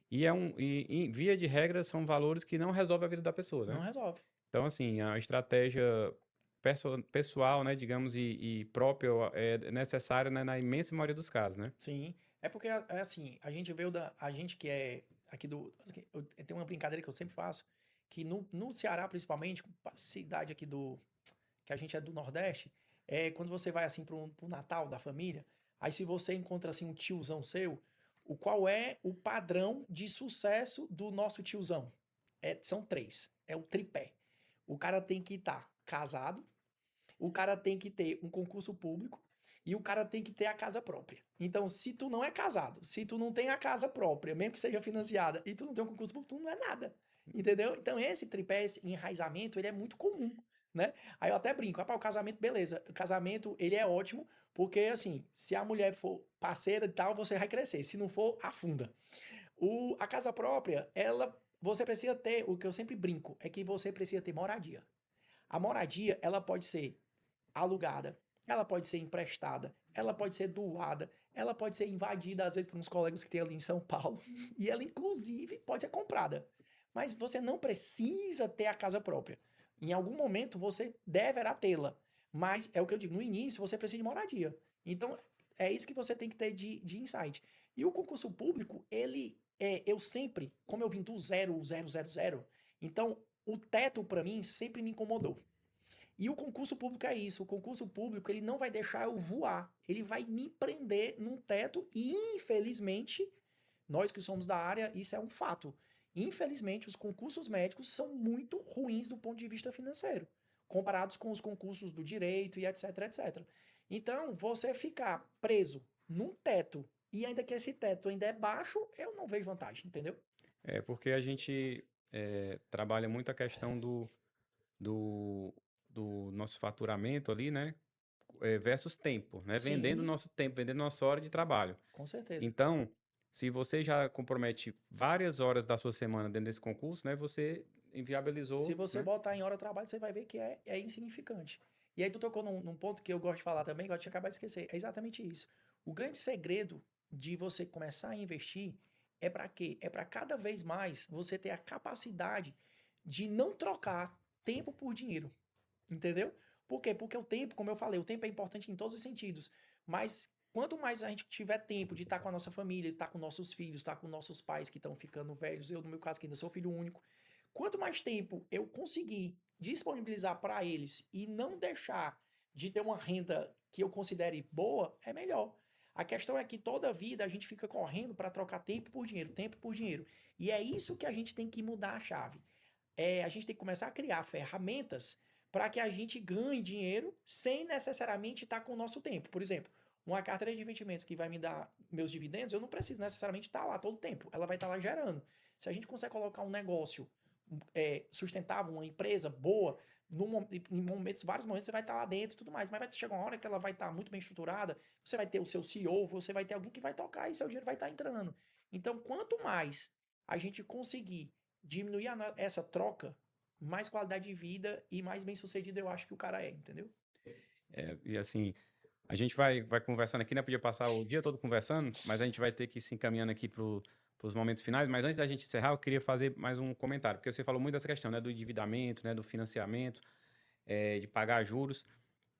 e em via de regra são valores que não resolvem a vida da pessoa, não né. resolve. Então, assim, a estratégia pessoal, né, digamos, e própria é necessária, né, na imensa maioria dos casos, né? Sim. É porque, é assim, a gente veio a gente que é aqui eu tenho uma brincadeira que eu sempre faço, que no Ceará, principalmente, cidade aqui que a gente é do Nordeste, quando você vai, assim, pro Natal da família, aí se você encontra, assim, um tiozão seu, qual é o padrão de sucesso do nosso tiozão? São 3. É o tripé. O cara tem que estar casado, o cara tem que ter um concurso público e o cara tem que ter a casa própria. Então, se tu não é casado, se tu não tem a casa própria, mesmo que seja financiada, e tu não tem um concurso público, tu não é nada. Entendeu? Então, esse tripé, esse enraizamento, ele é muito comum, né? Aí eu até brinco, rapaz, o casamento, beleza. O casamento, ele é ótimo, porque, assim, se a mulher for parceira e tal, você vai crescer. Se não for, afunda. A casa própria, você precisa ter, o que eu sempre brinco, é que você precisa ter moradia. A moradia, ela pode ser alugada, ela pode ser emprestada, ela pode ser doada, ela pode ser invadida, às vezes, por uns colegas que tem ali em São Paulo, e ela, inclusive, pode ser comprada. Mas você não precisa ter a casa própria. Em algum momento, você deverá tê-la. Mas, é o que eu digo, no início, você precisa de moradia. Então, é isso que você tem que ter de insight. E o concurso público, eu sempre, como eu vim do 0, então, o teto, para mim, sempre me incomodou. E o concurso público é isso. O concurso público, ele não vai deixar eu voar. Ele vai me prender num teto e, infelizmente, nós que somos da área, isso é um fato. Infelizmente, os concursos médicos são muito ruins do ponto de vista financeiro, comparados com os concursos do direito e etc, etc. Então, você ficar preso num teto e ainda que esse teto ainda é baixo, eu não vejo vantagem, entendeu? É porque a gente trabalha muito a questão do, do nosso faturamento ali, né? Versus tempo, né? Vendendo Sim, nosso tempo, vendendo nossa hora de trabalho. com certeza. Então, se você já compromete várias horas da sua semana dentro desse concurso, né? Você Se inviabilizou, você né? botar em hora de trabalho, você vai ver que é insignificante. E aí tu tocou num ponto que eu gosto de falar também, que eu tinha acabado de esquecer. É exatamente isso. O grande segredo de você começar a investir é para quê? É para cada vez mais você ter a capacidade de não trocar tempo por dinheiro. Entendeu? Por quê? Porque o tempo, como eu falei, o tempo é importante em todos os sentidos. Mas quanto mais a gente tiver tempo de estar com a nossa família, de estar com nossos filhos, estar com nossos pais que estão ficando velhos, eu, no meu caso, que ainda sou filho único, quanto mais tempo eu conseguir disponibilizar para eles e não deixar de ter uma renda que eu considere boa, é melhor. A questão é que toda vida a gente fica correndo para trocar tempo por dinheiro, tempo por dinheiro. E é isso que a gente tem que mudar a chave. A gente tem que começar a criar ferramentas para que a gente ganhe dinheiro sem necessariamente estar com o nosso tempo. Por exemplo, uma carteira de investimentos que vai me dar meus dividendos, eu não preciso necessariamente estar lá todo o tempo. Ela vai estar lá gerando. Se a gente consegue colocar um negócio sustentável, uma empresa boa, em momentos, vários momentos você vai estar lá dentro e tudo mais, mas vai chegar uma hora que ela vai estar muito bem estruturada, você vai ter o seu CEO, você vai ter alguém que vai tocar e seu dinheiro vai estar entrando. Então, quanto mais a gente conseguir diminuir essa troca, mais qualidade de vida e mais bem sucedido eu acho que o cara é, entendeu? E assim, a gente vai conversando aqui, né? Podia passar o dia todo conversando, mas a gente vai ter que ir se encaminhando aqui para os momentos finais. Mas antes da gente encerrar, eu queria fazer mais um comentário, porque você falou muito dessa questão, né? Do endividamento, né? Do financiamento, de pagar juros.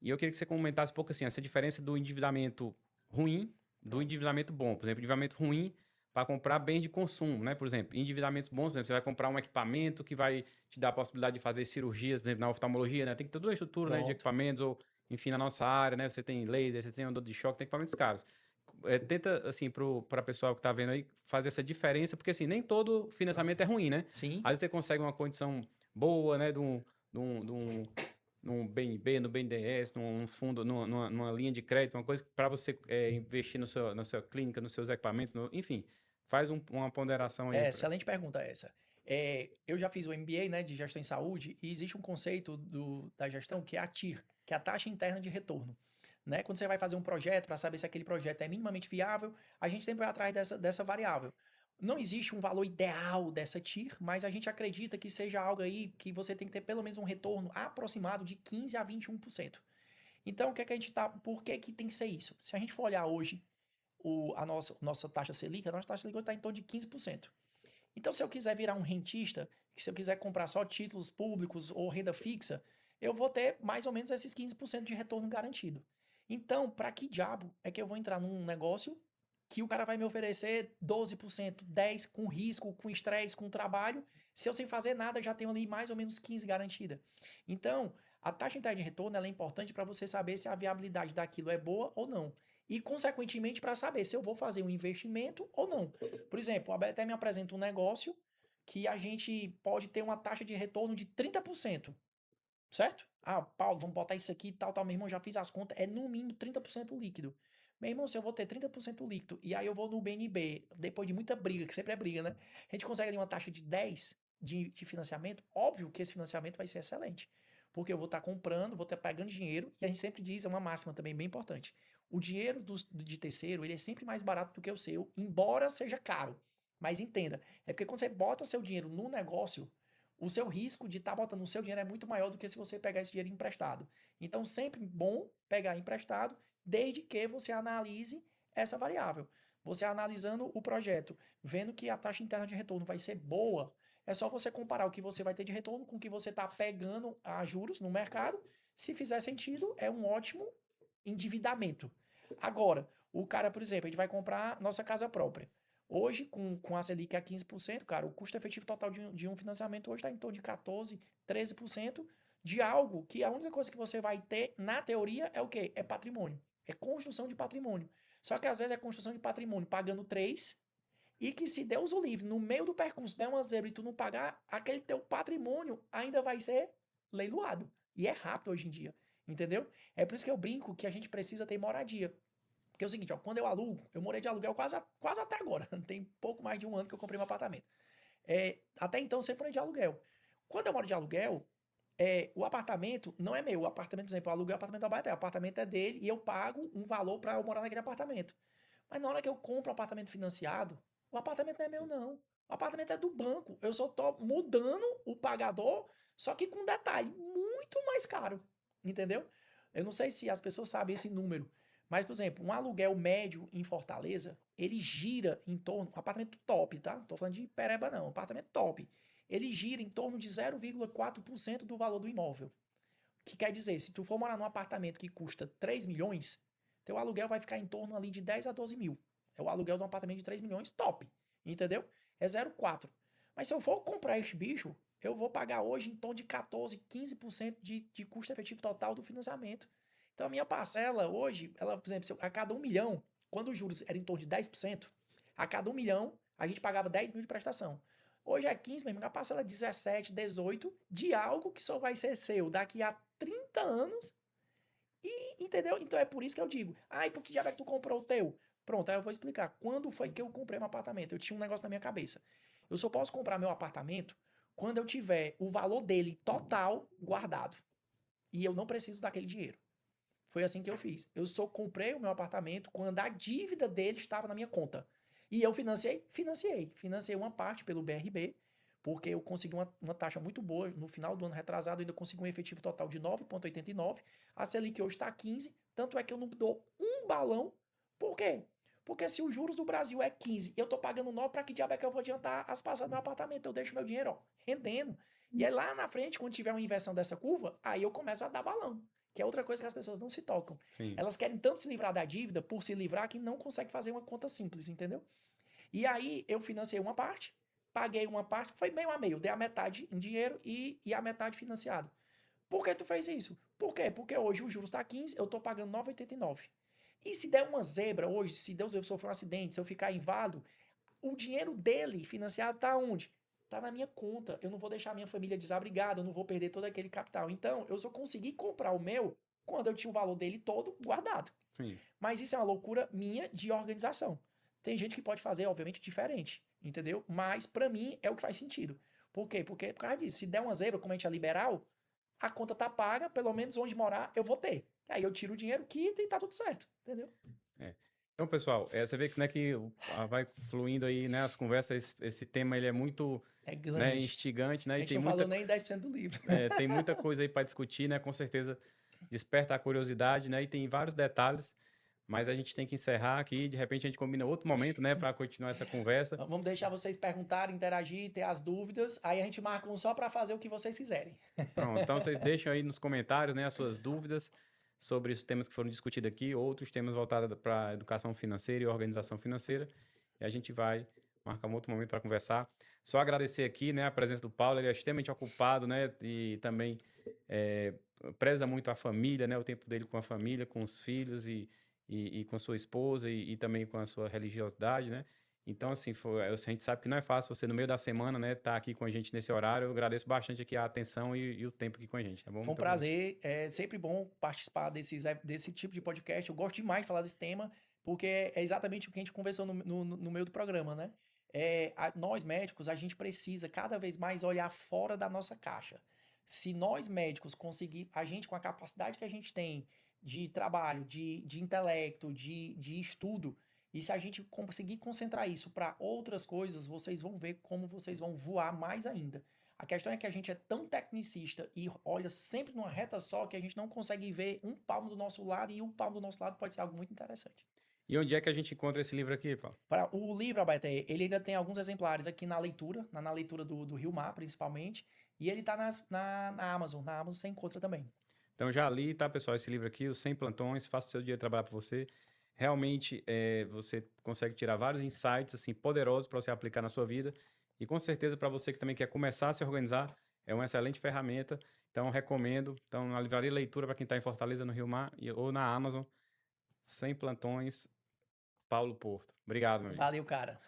E eu queria que você comentasse um pouco assim, essa diferença do endividamento ruim do endividamento bom. Por exemplo, endividamento ruim para comprar bens de consumo, né? Por exemplo, endividamentos bons, por exemplo, você vai comprar um equipamento que vai te dar a possibilidade de fazer cirurgias, por exemplo, na oftalmologia, né? Tem que ter toda uma estrutura, né, de Pronto. equipamentos, ou enfim, na nossa área, né? Você tem laser, você tem andador de choque, tem equipamentos caros. Tenta, assim, para o pessoal que está vendo aí, fazer essa diferença, porque assim, nem todo financiamento é ruim, né? Sim. Às vezes você consegue uma condição boa, né? De um num BNB, no BNDES, num fundo, numa linha de crédito, uma coisa para você investir na sua clínica, nos seus equipamentos, enfim, faz uma ponderação aí. Excelente pergunta essa. Eu já fiz o MBA, né, de gestão em saúde e existe um conceito da gestão que é a TIR, que é a taxa interna de retorno. Né? Quando você vai fazer um projeto para saber se aquele projeto é minimamente viável, a gente sempre vai atrás dessa variável. Não existe um valor ideal dessa TIR, mas a gente acredita que seja algo aí que você tem que ter pelo menos um retorno aproximado de 15 a 21%. Então, o que é que a gente tá. Por que, que tem que ser isso? Se a gente for olhar hoje nossa taxa Selic, a nossa taxa Selic está em torno de 15%. Então, se eu quiser virar um rentista, se eu quiser comprar só títulos públicos ou renda fixa, eu vou ter mais ou menos esses 15% de retorno garantido. Então, para que diabo é que eu vou entrar num negócio que o cara vai me oferecer 12%, 10% com risco, com estresse, com trabalho, se eu sem fazer nada já tenho ali mais ou menos 15% garantida. Então, a taxa interna de retorno ela é importante para você saber se a viabilidade daquilo é boa ou não. E, consequentemente, para saber se eu vou fazer um investimento ou não. Por exemplo, a BT me apresenta um negócio que a gente pode ter uma taxa de retorno de 30%. certo? Ah, Paulo, vamos botar isso aqui, tal, tal. Meu irmão, já fiz as contas, é no mínimo 30% líquido. Meu irmão, se eu vou ter 30% líquido e aí eu vou no BNB, depois de muita briga, que sempre é briga, né? A gente consegue ali uma taxa de 10 de financiamento, óbvio que esse financiamento vai ser excelente. Porque eu vou estar comprando, vou estar pegando dinheiro, e a gente sempre diz, é uma máxima também bem importante. O dinheiro de terceiro, ele é sempre mais barato do que o seu, embora seja caro. Mas entenda, é porque quando você bota seu dinheiro no negócio, o seu risco de estar botando o seu dinheiro é muito maior do que se você pegar esse dinheiro emprestado. Então, sempre bom pegar emprestado, desde que você analise essa variável. Você analisando o projeto, vendo que a taxa interna de retorno vai ser boa, é só você comparar o que você vai ter de retorno com o que você está pegando a juros no mercado. Se fizer sentido, é um ótimo endividamento. Agora, o cara, por exemplo, a gente vai comprar nossa casa própria. Hoje, com a Selic a 15%, cara, o custo efetivo total de um financiamento hoje está em torno de 14, 13% de algo que a única coisa que você vai ter, na teoria, é o quê? É patrimônio. É construção de patrimônio. Só que às vezes é construção de patrimônio pagando 3 e que se Deus o livre, no meio do percurso der uma zebra e tu não pagar, aquele teu patrimônio ainda vai ser leiloado. E é rápido hoje em dia, entendeu? É por isso que eu brinco que a gente precisa ter moradia. Porque é o seguinte, ó, quando eu alugo, eu morei de aluguel quase até agora. Tem pouco mais de um ano que eu comprei um apartamento. Até então, eu sempre morei de aluguel. Quando eu moro de aluguel, o apartamento não é meu. O apartamento, por exemplo, eu aluguei o apartamento da Baeté. O apartamento é dele e eu pago um valor para eu morar naquele apartamento. Mas na hora que eu compro um apartamento financiado, o apartamento não é meu, não. O apartamento é do banco. Eu só tô mudando o pagador, só que com um detalhe muito mais caro. Entendeu? Eu não sei se as pessoas sabem esse número. Mas, por exemplo, um aluguel médio em Fortaleza, ele gira em torno. Um apartamento top, tá? Não tô falando de pereba, não. Um apartamento top. Ele gira em torno de 0,4% do valor do imóvel. O que quer dizer, se tu for morar num apartamento que custa 3 milhões, teu aluguel vai ficar em torno ali de 10 a 12 mil. É o aluguel de um apartamento de 3 milhões, top. Entendeu? É 0,4. Mas se eu for comprar este bicho, eu vou pagar hoje em torno de 14, 15% de custo efetivo total do financiamento. Então a minha parcela hoje, ela, por exemplo, a cada 1 milhão, quando os juros eram em torno de 10%, a cada 1 milhão a gente pagava 10 mil de prestação. Hoje é 15, mesmo, a parcela é 17, 18 de algo que só vai ser seu daqui a 30 anos. E, entendeu? Então é por isso que eu digo, e por que diabo é que tu comprou o teu? Pronto, aí eu vou explicar. Quando foi que eu comprei um apartamento? Eu tinha um negócio na minha cabeça. Eu só posso comprar meu apartamento quando eu tiver o valor dele total guardado. E eu não preciso daquele dinheiro. Foi assim que eu fiz. Eu só comprei o meu apartamento quando a dívida dele estava na minha conta. E eu financiei? Financiei. Financiei uma parte pelo BRB, porque eu consegui uma taxa muito boa. No final do ano retrasado, eu ainda consegui um efetivo total de 9,89. A Selic hoje está a 15. Tanto é que eu não dou um balão. Por quê? Porque se os juros do Brasil é 15 e eu estou pagando 9, para que diabo é que eu vou adiantar as passadas do meu apartamento? Eu deixo meu dinheiro, ó, rendendo. E aí lá na frente, quando tiver uma inversão dessa curva, aí eu começo a dar balão. Que é outra coisa que as pessoas não se tocam. Sim. Elas querem tanto se livrar da dívida por se livrar que não conseguem fazer uma conta simples, entendeu? E aí eu financei uma parte, paguei uma parte, foi meio a meio, dei a metade em dinheiro e a metade financiado. Por que tu fez isso? Por quê? Porque hoje o juros está 15, eu estou pagando 9,89. E se der uma zebra hoje, se Deus eu sofrer um acidente, se eu ficar inválido, o dinheiro dele financiado está onde? Está na minha conta. Eu não vou deixar a minha família desabrigada, eu não vou perder todo aquele capital. Então, eu só consegui comprar o meu quando eu tinha o valor dele todo guardado. Sim. Mas isso é uma loucura minha de organização. Tem gente que pode fazer, obviamente, diferente, entendeu? Mas para mim é o que faz sentido. Por quê? Porque por causa disso, se der uma zebra, como a gente é liberal, a conta tá paga, pelo menos onde morar eu vou ter. Aí eu tiro o dinheiro, quita e tá tudo certo, entendeu? É. Então, pessoal, você vê que, né, vai fluindo aí, né, as conversas, esse tema ele é muito, É né, grande. instigante, né, A e gente não falou nem 10% do livro. tem muita coisa aí para discutir, né, com certeza desperta a curiosidade, né, e tem vários detalhes, mas a gente tem que encerrar aqui, de repente a gente combina outro momento, né, para continuar essa conversa. Vamos deixar vocês perguntarem, interagir, ter as dúvidas. Aí a gente marca um só para fazer o que vocês quiserem. Pronto, então vocês deixam aí nos comentários, né, as suas dúvidas sobre os temas que foram discutidos aqui, outros temas voltados para educação financeira e organização financeira, e a gente vai marcar um outro momento para conversar. Só agradecer aqui, né, a presença do Paulo, ele é extremamente ocupado, né, e também preza muito a família, né, o tempo dele com a família, com os filhos e com sua esposa e também com a sua religiosidade, né. Então, assim, a gente sabe que não é fácil você, no meio da semana, né, estar aqui com a gente nesse horário. Eu agradeço bastante aqui a atenção e o tempo aqui com a gente, tá bom? Foi um Muito obrigado. prazer, é sempre bom participar desse tipo de podcast. Eu gosto demais de falar desse tema, porque é exatamente o que a gente conversou no meio do programa, né? Nós médicos, a gente precisa cada vez mais olhar fora da nossa caixa. Se nós médicos conseguir, a gente com a capacidade que a gente tem de trabalho, de intelecto, de estudo, e se a gente conseguir concentrar isso para outras coisas, vocês vão ver como vocês vão voar mais ainda. A questão é que a gente é tão tecnicista e olha sempre numa reta só que a gente não consegue ver um palmo do nosso lado e um palmo do nosso lado pode ser algo muito interessante. E onde é que a gente encontra esse livro aqui, Paulo? Para o livro, Alberto, ele ainda tem alguns exemplares aqui na leitura, na leitura do Rio Mar, principalmente, e ele está na Amazon. Na Amazon você encontra também. Então, já li, tá, pessoal, esse livro aqui, Os 100 Plantões, Faça o Seu Dia Trabalhar para Você. Realmente, você consegue tirar vários insights, assim, poderosos para você aplicar na sua vida. E, com certeza, para você que também quer começar a se organizar, é uma excelente ferramenta. Então, recomendo. Então, na Livraria Leitura, para quem está em Fortaleza, no Rio Mar, ou na Amazon, 100 Plantões, Paulo Porto. Obrigado, meu amigo. Valeu, cara.